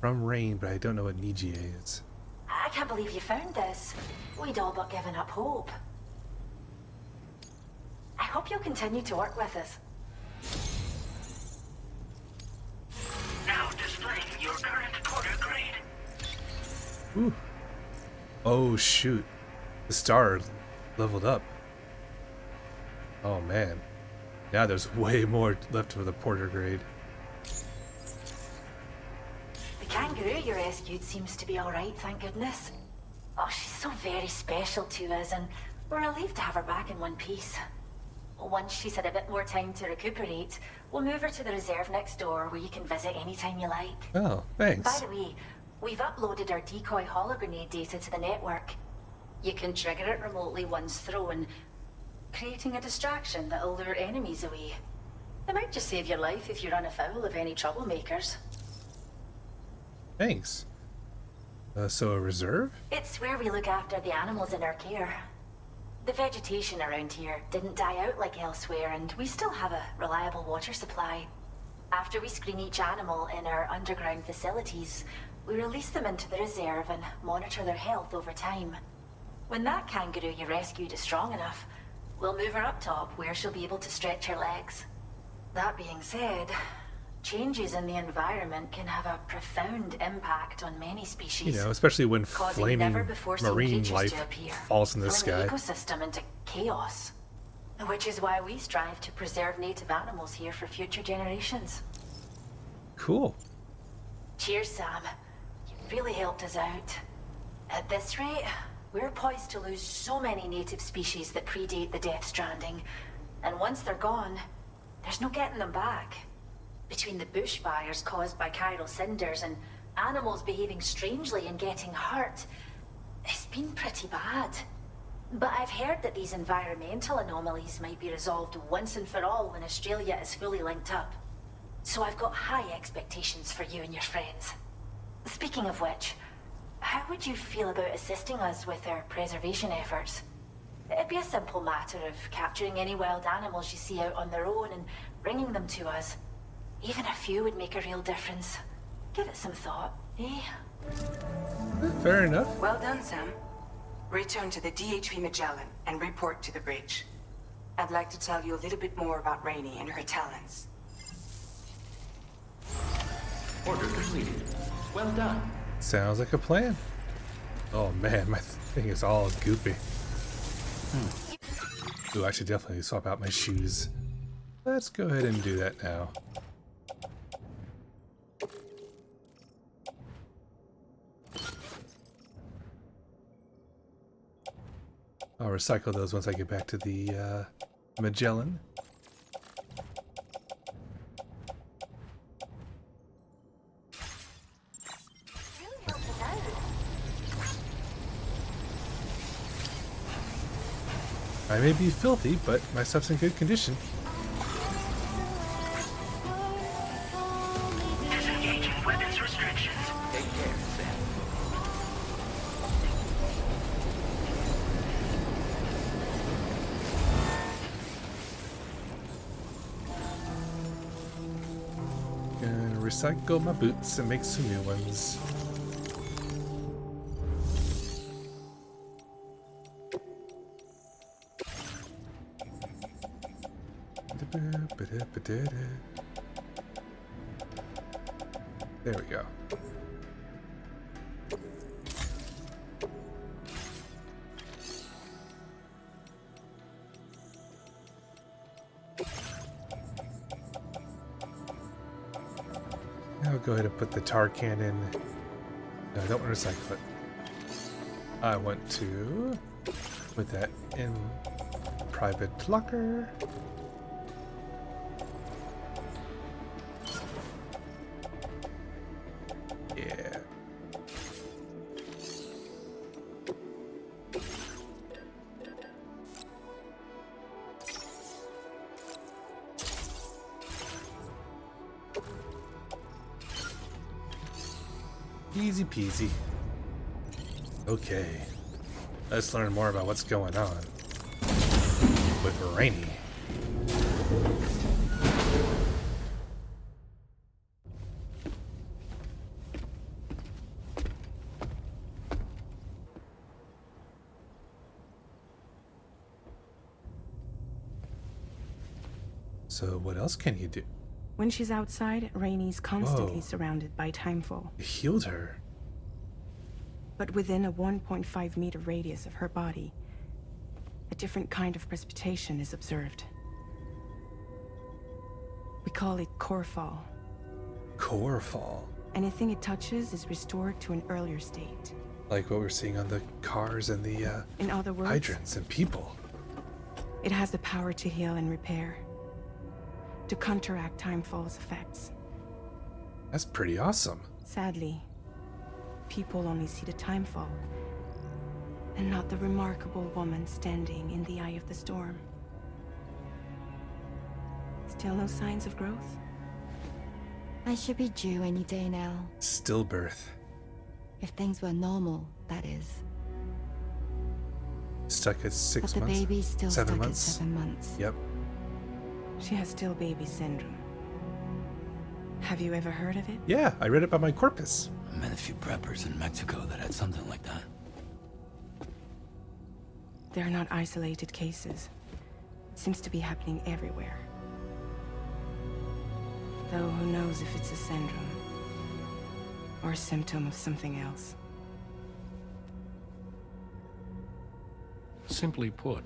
From Rain, but I don't know what Nijie is. I can't believe you found this. We'd all but given up hope. I hope you'll continue to work with us. Now displaying your current porter grade. Ooh. Oh shoot. The star leveled up. Oh man. Now there's way more left for the porter grade. The kangaroo you rescued seems to be alright, thank goodness. Oh, she's so very special to us, and we're relieved to have her back in one piece. Once she's had a bit more time to recuperate, we'll move her to the reserve next door where you can visit anytime you like. Oh, thanks. By the way, we've uploaded our decoy hologrenade data to the network. You can trigger it remotely once thrown, creating a distraction that'll lure enemies away. It might just save your life if you run afoul of any troublemakers. Thanks. So a reserve? It's where we look after the animals in our care. The vegetation around here didn't die out like elsewhere, and we still have a reliable water supply. After we screen each animal in our underground facilities, we release them into the reserve and monitor their health over time. When that kangaroo you rescued is strong enough, we'll move her up top where she'll be able to stretch her legs. That being said, changes in the environment can have a profound impact on many species. You know, especially when causing flaming never-before-seen marine creatures life to appear, falls in the throwing sky. the ecosystem into chaos. Which is why we strive to preserve native animals here for future generations. Cool. Cheers, Sam. You really helped us out. At this rate, we're poised to lose so many native species that predate the Death Stranding. And once they're gone, there's no getting them back. Between the bushfires caused by chiral cinders and animals behaving strangely and getting hurt, it's been pretty bad. But I've heard that these environmental anomalies might be resolved once and for all when Australia is fully linked up. So I've got high expectations for you and your friends. Speaking of which, how would you feel about assisting us with our preservation efforts? It'd be a simple matter of capturing any wild animals you see out on their own and bringing them to us. Even a few would make a real difference. Give it some thought, eh? Fair enough. Well done, Sam. Return to the DHV Magellan and report to the bridge. I'd like to tell you a little bit more about Rainey and her talents. Order completed. Well done. Sounds like a plan. Oh man, my thing is all goopy. Ooh, I should definitely swap out my shoes. Let's go ahead and do that now. I'll recycle those once I get back to the Magellan. I may be filthy, but my stuff's in good condition. Disengaging weapons restrictions. Take care, Sam. Gonna recycle my boots and make some new ones. There we go. I'll go ahead and put the tar can in. No, I don't want to recycle it. I want to put that in private locker. Yeah. Easy peasy. Okay. Let's learn more about what's going on with Rainey. So what else can you do? When she's outside, Rainey's constantly surrounded by timefall. It healed her. But within a 1.5 meter radius of her body, a different kind of precipitation is observed. We call it core fall. Core fall? Anything it touches is restored to an earlier state. Like what we're seeing on the cars and the in other words, hydrants and people. It has the power to heal and repair, to counteract timefall's effects. That's pretty awesome. Sadly, people only see the timefall, and not the remarkable woman standing in the eye of the storm. Still no signs of growth? I should be due any day now. Stillbirth. If things were normal, that is. Stuck at 6 months? But the baby's still 7 stuck months? at 7 months. Yep. She has still baby syndrome. Have you ever heard of it? Yeah, I read it about my corpus. I met a few preppers in Mexico that had something like that. They're not isolated cases. It seems to be happening everywhere. Though who knows if it's a syndrome or a symptom of something else. Simply put,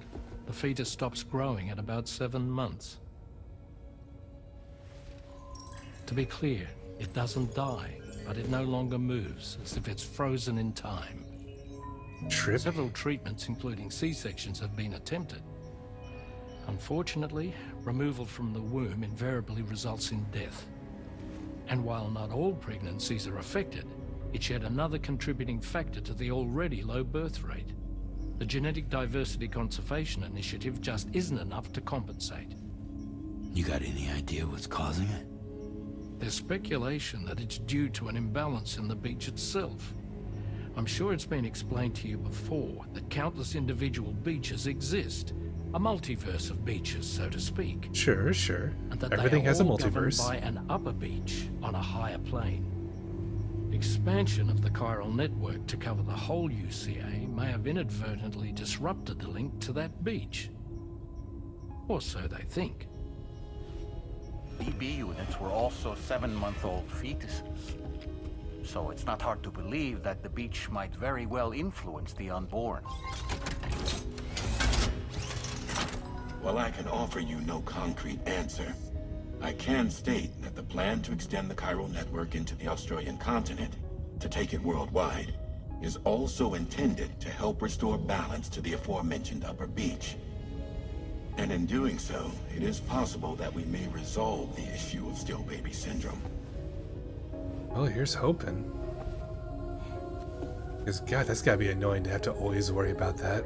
The fetus stops growing at about 7 months. To be clear, it doesn't die, but it no longer moves, as if it's frozen in time. Several treatments, including C-sections, have been attempted. Unfortunately, removal from the womb invariably results in death. And while not all pregnancies are affected, it's yet another contributing factor to the already low birth rate. The Genetic Diversity Conservation Initiative just isn't enough to compensate. You got any idea what's causing it? There's speculation that it's due to an imbalance in the beach itself. I'm sure it's been explained to you before that countless individual beaches exist. A multiverse of beaches, so to speak. Sure, sure. And that Everything they are has a all multiverse. governed by an upper beach on a higher plane. Expansion of the chiral network to cover the whole UCA may have inadvertently disrupted the link to that beach. Or so they think. BB units were also 7-month-old fetuses. So it's not hard to believe that the beach might very well influence the unborn. While I can offer you no concrete answer, I can state that the plan to extend the chiral network into the Australian continent, to take it worldwide, is also intended to help restore balance to the aforementioned upper beach. And in doing so, it is possible that we may resolve the issue of still baby syndrome. Well, here's hoping. Because, God, that's gotta be annoying to have to always worry about that.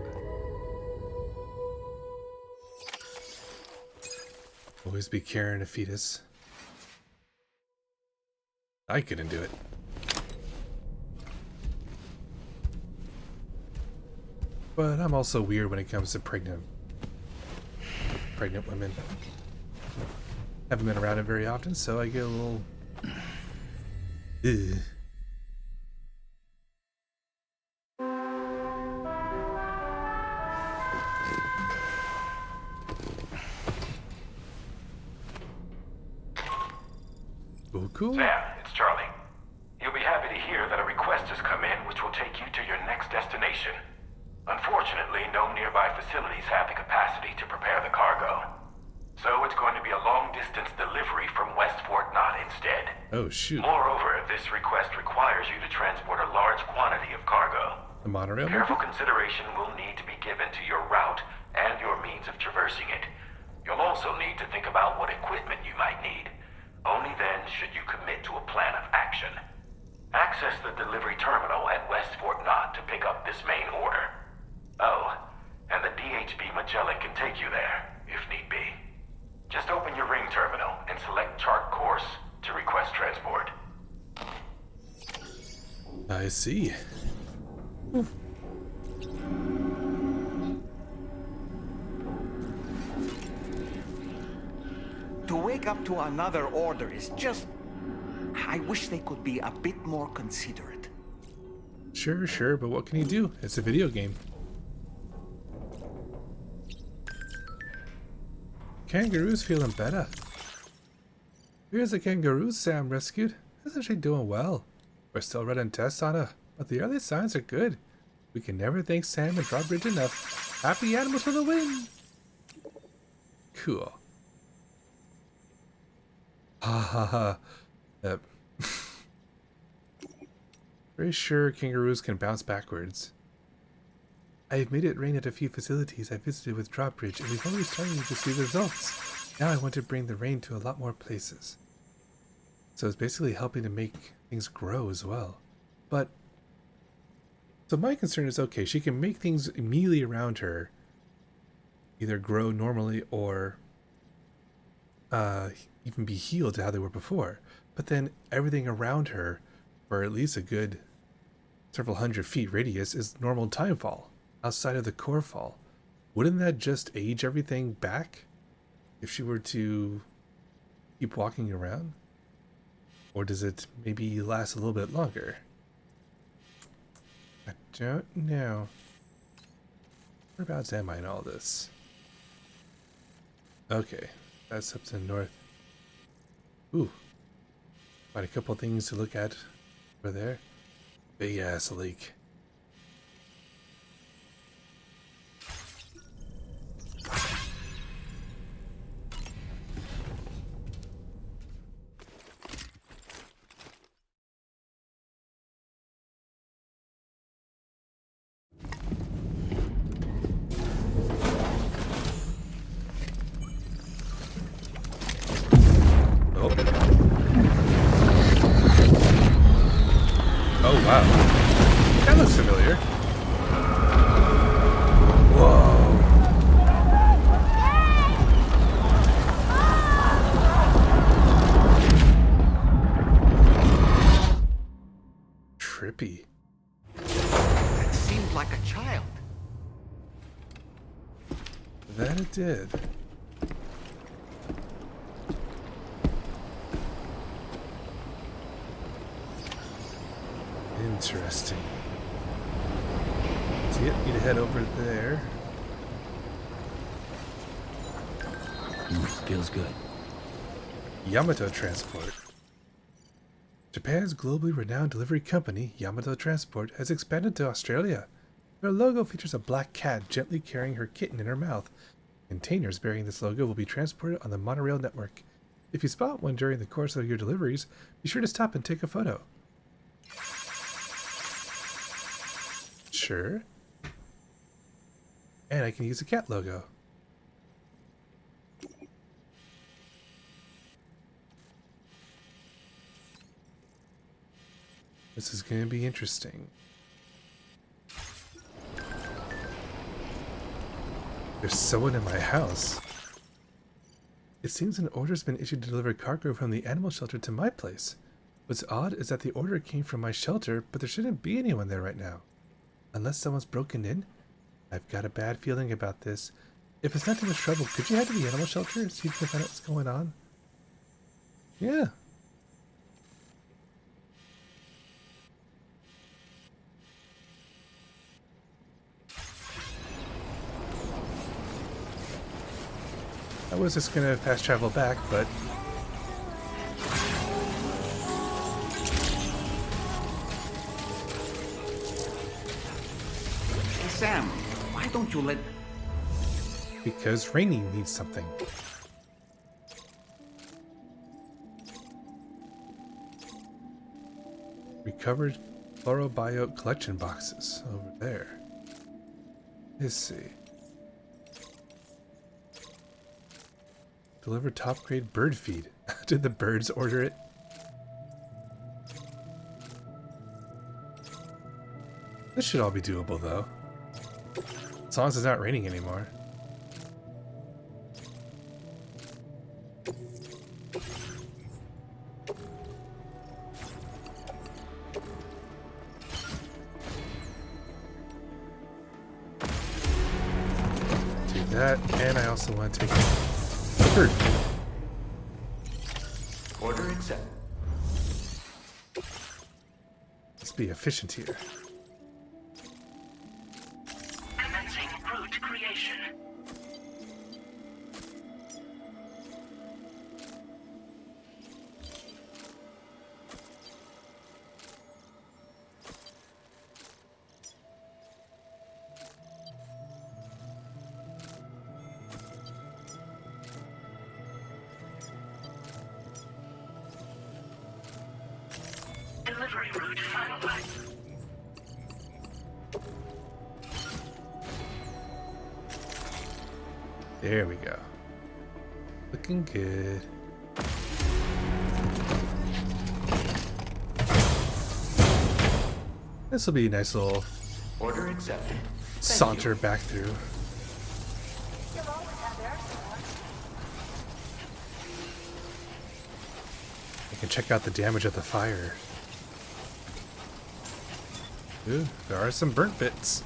Always be carrying a fetus. I couldn't do it. But I'm also weird when it comes to pregnant women. Haven't been around it very often, so I get a little... Ugh. Cool. Sam, it's Charlie. You'll be happy to hear that a request has come in which will take you to your next destination. Unfortunately, no nearby facilities have the capacity to prepare the cargo. So it's going to be a long-distance delivery from West Fort Knott instead. Oh, shoot. Moreover, this request requires you to transport a large quantity of cargo. The monorail? Careful consideration will need to be given to your route and your means of traversing it. You'll also need to think about what equipment you might need. Only then should you commit to a plan of action. Access the delivery terminal at West Fort Knott to pick up this main order. Oh, and the DHB Magellan can take you there, if need be. Just open your ring terminal and select chart course to request transport. I see. To wake up to another order is just... I wish they could be a bit more considerate. Sure, sure, but what can you do? It's a video game. Kangaroo's feeling better. Here's the kangaroo Sam rescued. It's actually doing well. We're still running tests on her, but the early signs are good. We can never thank Sam and Drawbridge enough. Happy animals for the win! Cool. Ha ha ha. Yep. Very sure kangaroos can bounce backwards. I've made it rain at a few facilities I visited with Drawbridge, and we've already started to see results. Now I want to bring the rain to a lot more places. So it's basically helping to make things grow as well. But, so my concern is, okay, she can make things immediately around her either grow normally or even be healed to how they were before. But then everything around her, for at least a good several hundred feet radius, is normal timefall outside of the core fall. Wouldn't that just age everything back if she were to keep walking around? Or does it maybe last a little bit longer? I don't know. Whereabouts am I in all this? Okay, that's up to the north. Ooh. Quite a couple things to look at over there. Big ass lake. puppy. That seemed like a child. That it did. Interesting. So you need to head over there. Feels good. Yamato Transport. Japan's globally renowned delivery company, Yamato Transport, has expanded to Australia. Their logo features a black cat gently carrying her kitten in her mouth. Containers bearing this logo will be transported on the monorail network. If you spot one during the course of your deliveries, be sure to stop and take a photo. Sure. And I can use a cat logo. This is going to be interesting. There's someone in my house. It seems an order's been issued to deliver cargo from the animal shelter to my place. What's odd is that the order came from my shelter, but there shouldn't be anyone there right now. Unless someone's broken in? I've got a bad feeling about this. If it's not too much trouble, could you head to the animal shelter and see if you can find out what's going on? Yeah. I was just gonna fast travel back, but Hey Sam, why don't you let... because Rainy needs something. Recovered chlorobiote collection boxes over there. Let's see. Deliver top grade bird feed. Did the birds order it? This should all be doable though. As long as it's not raining anymore. Do that, and I also want to take bird. Order accepted. Let's be efficient here. Commencing route creation. Delivery route finalized. There we go. Looking good. This will be a nice little Order accepted. saunter back through. I can check out the damage of the fire. Ooh, there are some burnt bits.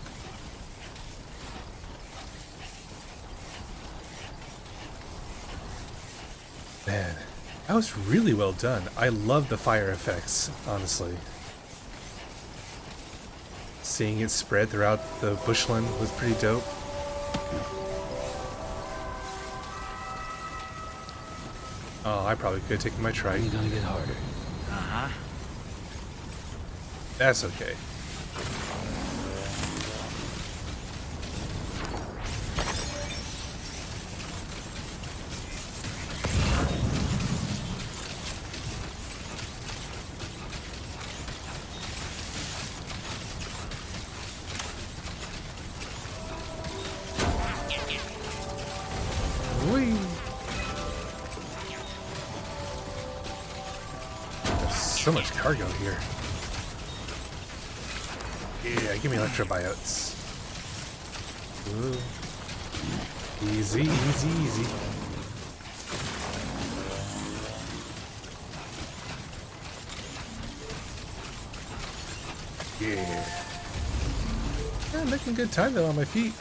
Man, that was really well done. I love the fire effects, honestly. Seeing it spread throughout the bushland was pretty dope. Oh, I probably could have taken my trike. It's gonna get harder. Uh-huh. That's okay. Whee! There's so much cargo here. Yeah, give me electrobiotes. Ooh. Easy, easy, easy. Yeah. I'm making good time though on my feet.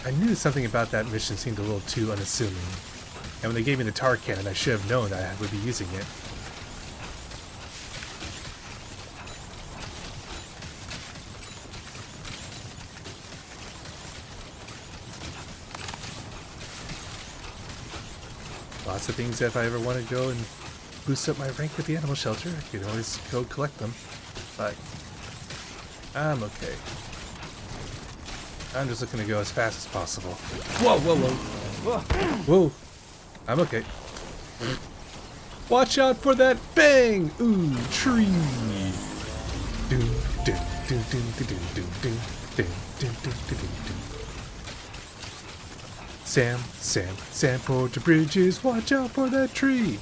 I knew something about that mission seemed a little too unassuming. And when they gave me the tar cannon, I should have known that I would be using it. Lots of things if I ever want to go and boost up my rank with the animal shelter, I can always go collect them. But I'm okay. I'm just looking to go as fast as possible. Whoa, whoa, whoa. Whoa. I'm okay. Watch out for that bang! Ooh, tree. Do, do, do, do, do, do, do, do, do, do, do, do, do. Sam, pour the bridges, watch out for that tree.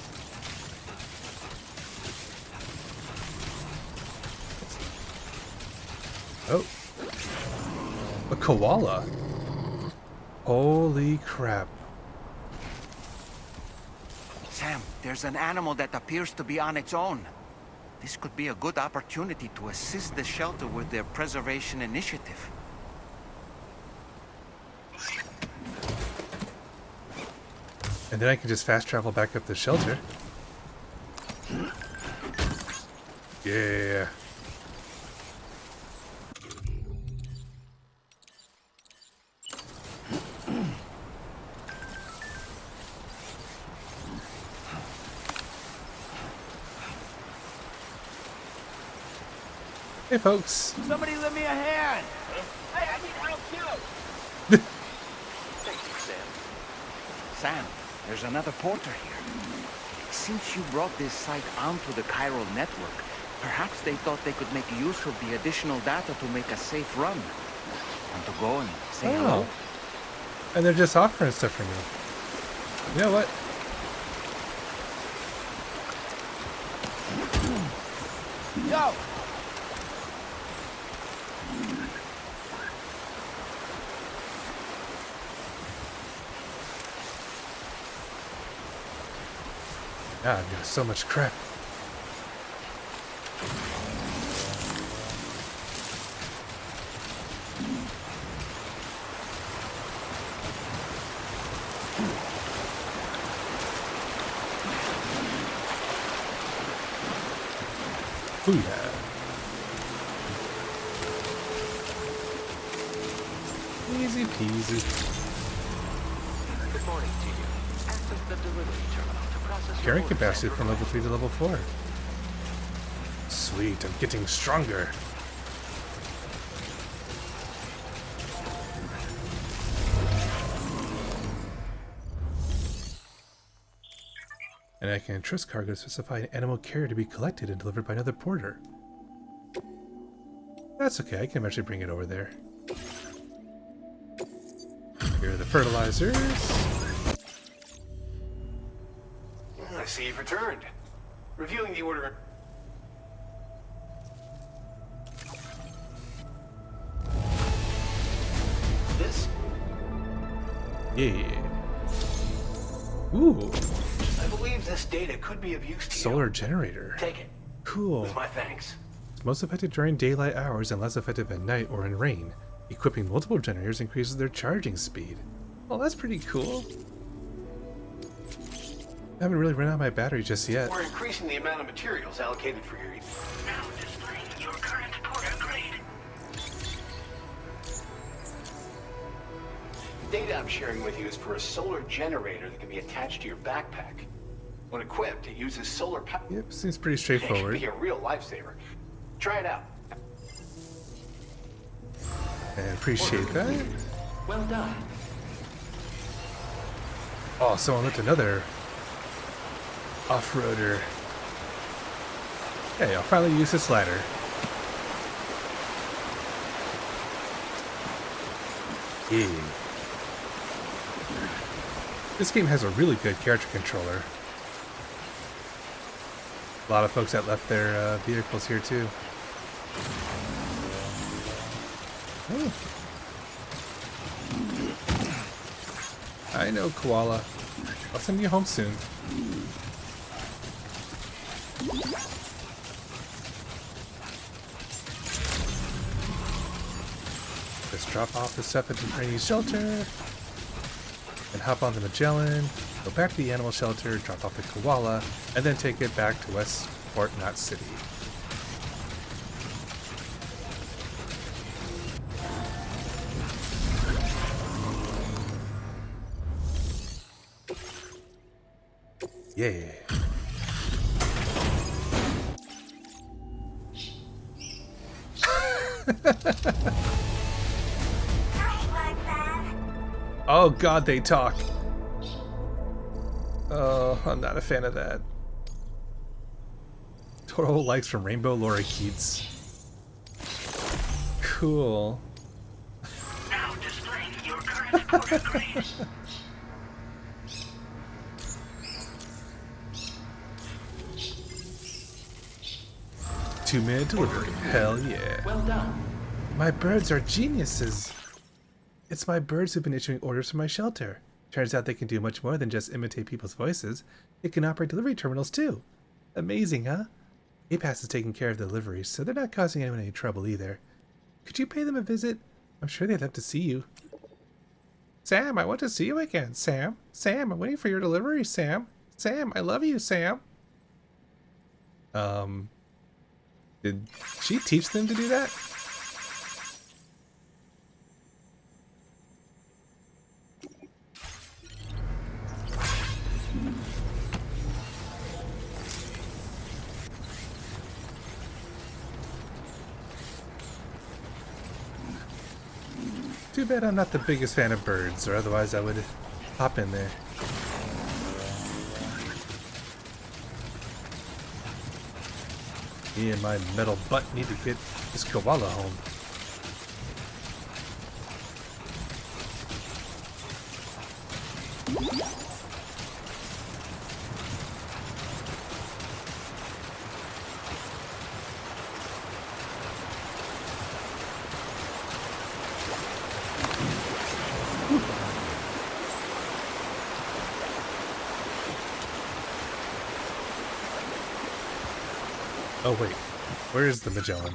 Oh. A koala. Holy crap. Sam, there's an animal that appears to be on its own. This could be a good opportunity to assist the shelter with their preservation initiative. And then I can just fast travel back up the shelter. Yeah. Hey folks. Somebody lend me a hand. Hey, I need help too. Thank you, Sam. Sam, there's another porter here. Since you brought this site onto the chiral network, perhaps they thought they could make use of the additional data to make a safe run. Want to go and say hello? And they're just offering stuff for me. You know what? Yo! God, I've got so much crap. Booyah. Easy peasy. Good morning to you. Access the delivery terminal to process your Carrying order capacity and from level 3 to level 4. Sweet, I'm getting stronger. And I can entrust cargo to specify an animal carrier to be collected and delivered by another porter. That's okay, I can eventually bring it over there. Here are the fertilizers. I see you've returned. Reviewing the order. This? Yeah. Ooh. I believe this data could be of use to Solar you. generator. Take it. Cool. With my thanks. It's most effective during daylight hours and less effective at night or in rain. Equipping multiple generators increases their charging speed. Well, that's pretty cool. I haven't really run out of my battery just yet. We're increasing the amount of materials allocated for your... Now displaying your current porter grade. The data I'm sharing with you is for a solar generator that can be attached to your backpack. When equipped, it uses solar power. Yep, seems pretty It straightforward. can be a real lifesaver. Try it out. I appreciate that. Well done. Oh, someone left another off-roader. Hey, I'll finally use this ladder. Yeah. This game has a really good character controller. A lot of folks that left their vehicles here too. Oh. I know, Koala. I'll send you home soon. drop off the stuff at the Chinese shelter, and hop on the Magellan, go back to the animal shelter, drop off the koala, and then take it back to Westport Knot City. Yeah. Oh god, they talk. Oh, I'm not a fan of that. Total likes from Rainbow Lorikeets. Cool. Now displaying your current quarter grades. 2-minute delivery. Hell yeah. Well done. My birds are geniuses. It's my birds who've been issuing orders for my shelter. Turns out they can do much more than just imitate people's voices. They can operate delivery terminals too. Amazing, huh? APAS is taking care of the deliveries, so they're not causing anyone any trouble either. Could you pay them a visit? I'm sure they'd love to see you. Sam, I want to see you again, Sam. Sam, I'm waiting for your delivery, Sam. Sam, I love you, Sam. Did she teach them to do that? Too bad I'm not the biggest fan of birds, or otherwise I would hop in there. Me and my metal butt need to get this koala home. Oh wait, where is the Magellan?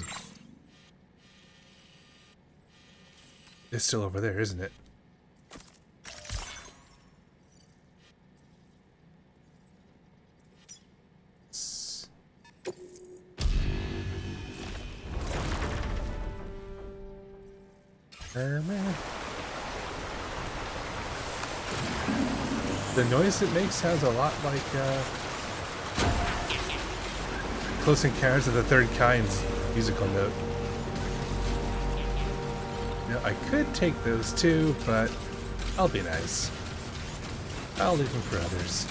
It's still over there, isn't it? The noise it makes sounds a lot like Close Encounters of the Third Kind's musical note. Now, I could take those too, but I'll be nice. I'll leave them for others.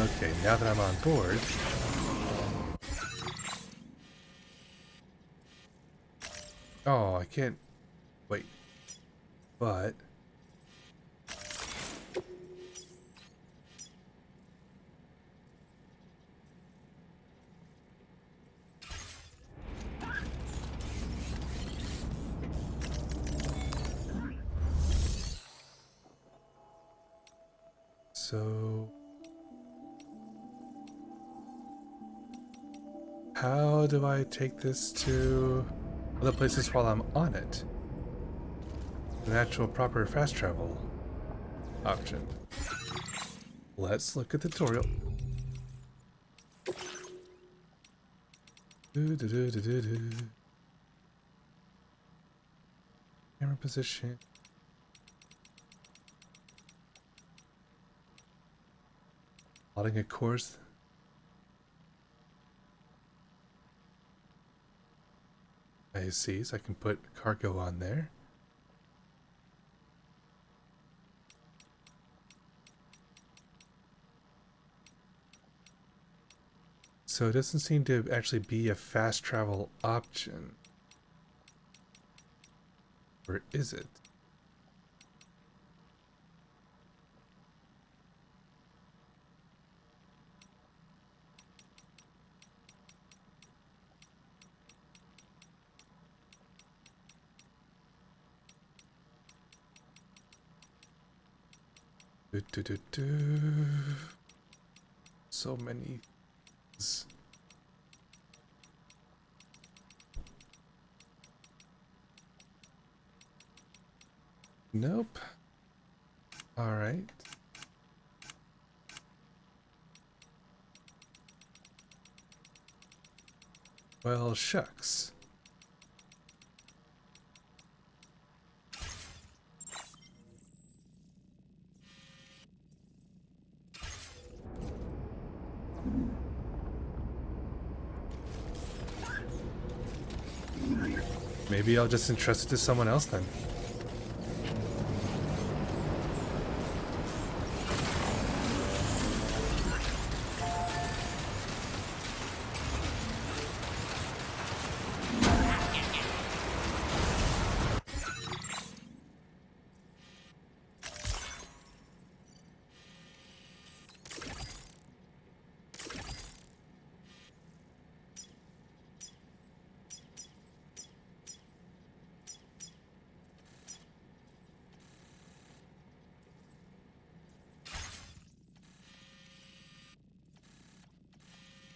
Okay, now that I'm on board... Oh, I can't... Wait. But... So... How do I take this to other places while I'm on it? An actual proper fast travel option. Let's look at the tutorial. Camera position. Plotting a course. I see, so I can put cargo on there. So it doesn't seem to actually be a fast travel option. Or is it? So many Nope. All right. Well, shucks. Maybe I'll just entrust it to someone else then.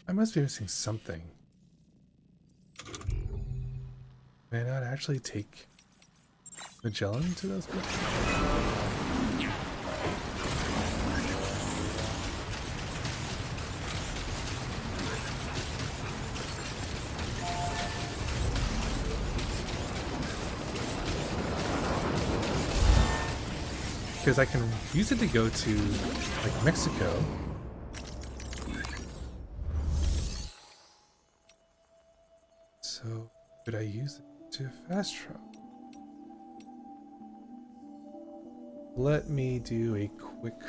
I must be missing something. May I not actually take Magellan to those places? Because I can use it to go to, like, Mexico. So, could I use it to fast travel? Let me do a quick...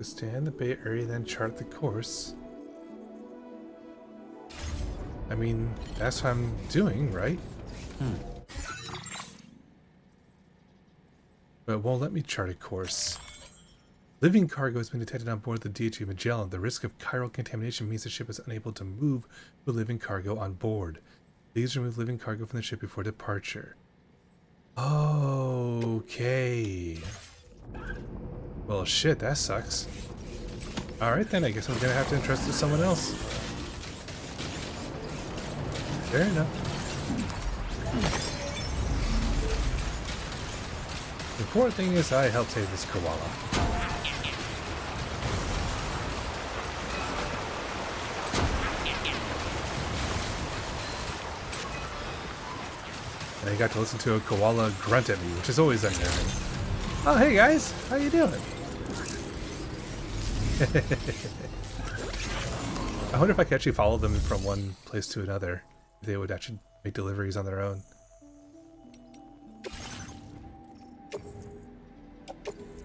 Stay in the Bay Area, then chart the course. I mean, that's what I'm doing, right? But it won't let me chart a course. Living cargo has been detected on board the DHV Magellan. The risk of chiral contamination means the ship is unable to move with living cargo on board. Please remove living cargo from the ship before departure. Okay. Well, shit, that sucks. Alright then, I guess I'm gonna have to entrust it to someone else. Fair enough. The important thing is I helped save this koala. And I got to listen to a koala grunt at me, which is always unnerving. Oh, hey guys, how you doing? I wonder if I could actually follow them from one place to another. If they would actually make deliveries on their own.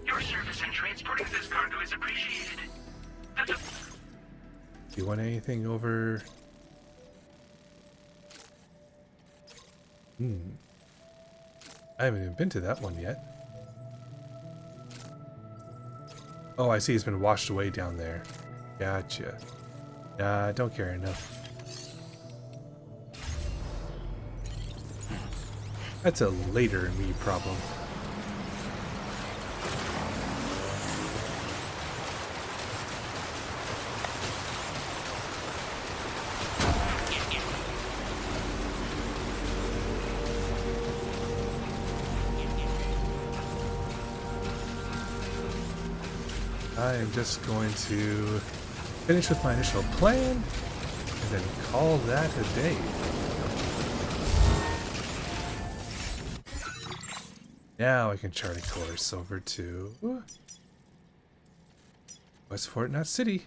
Your service in transporting this cargo is appreciated. Do you want anything over? I haven't even been to that one yet. Oh, I see, it's been washed away down there. Gotcha. Nah, I don't care enough. That's a later me problem. I am just going to finish with my initial plan and then call that a day. Now I can chart a course over to West Fort Knot City.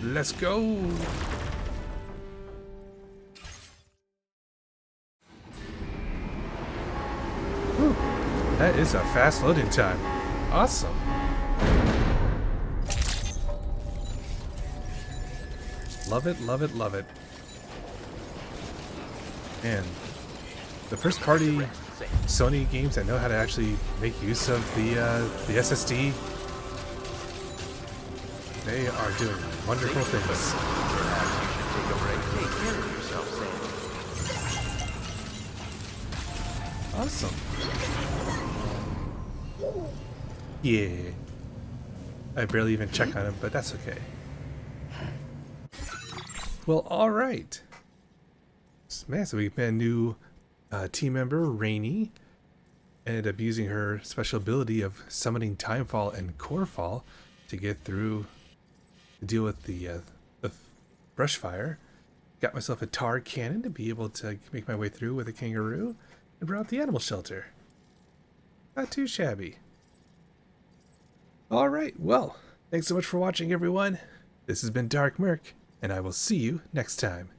Let's go! Whew. That is a fast loading time. Awesome. Love it, love it, love it. Man, the first party Sony games that know how to actually make use of the SSD, they are doing wonderful things. Take a break. Take care of yourself, Sam. Awesome. Yeah. I barely even check on him, but that's okay. Well, alright. Man, so we've met a new team member, Rainy. Ended up using her special ability of summoning Timefall and Corefall to get through, to deal with the brush fire. Got myself a tar cannon to be able to make my way through with a kangaroo, and brought the animal shelter. Not too shabby. Alright, well, thanks so much for watching, everyone. This has been DarkMerc, and I will see you next time.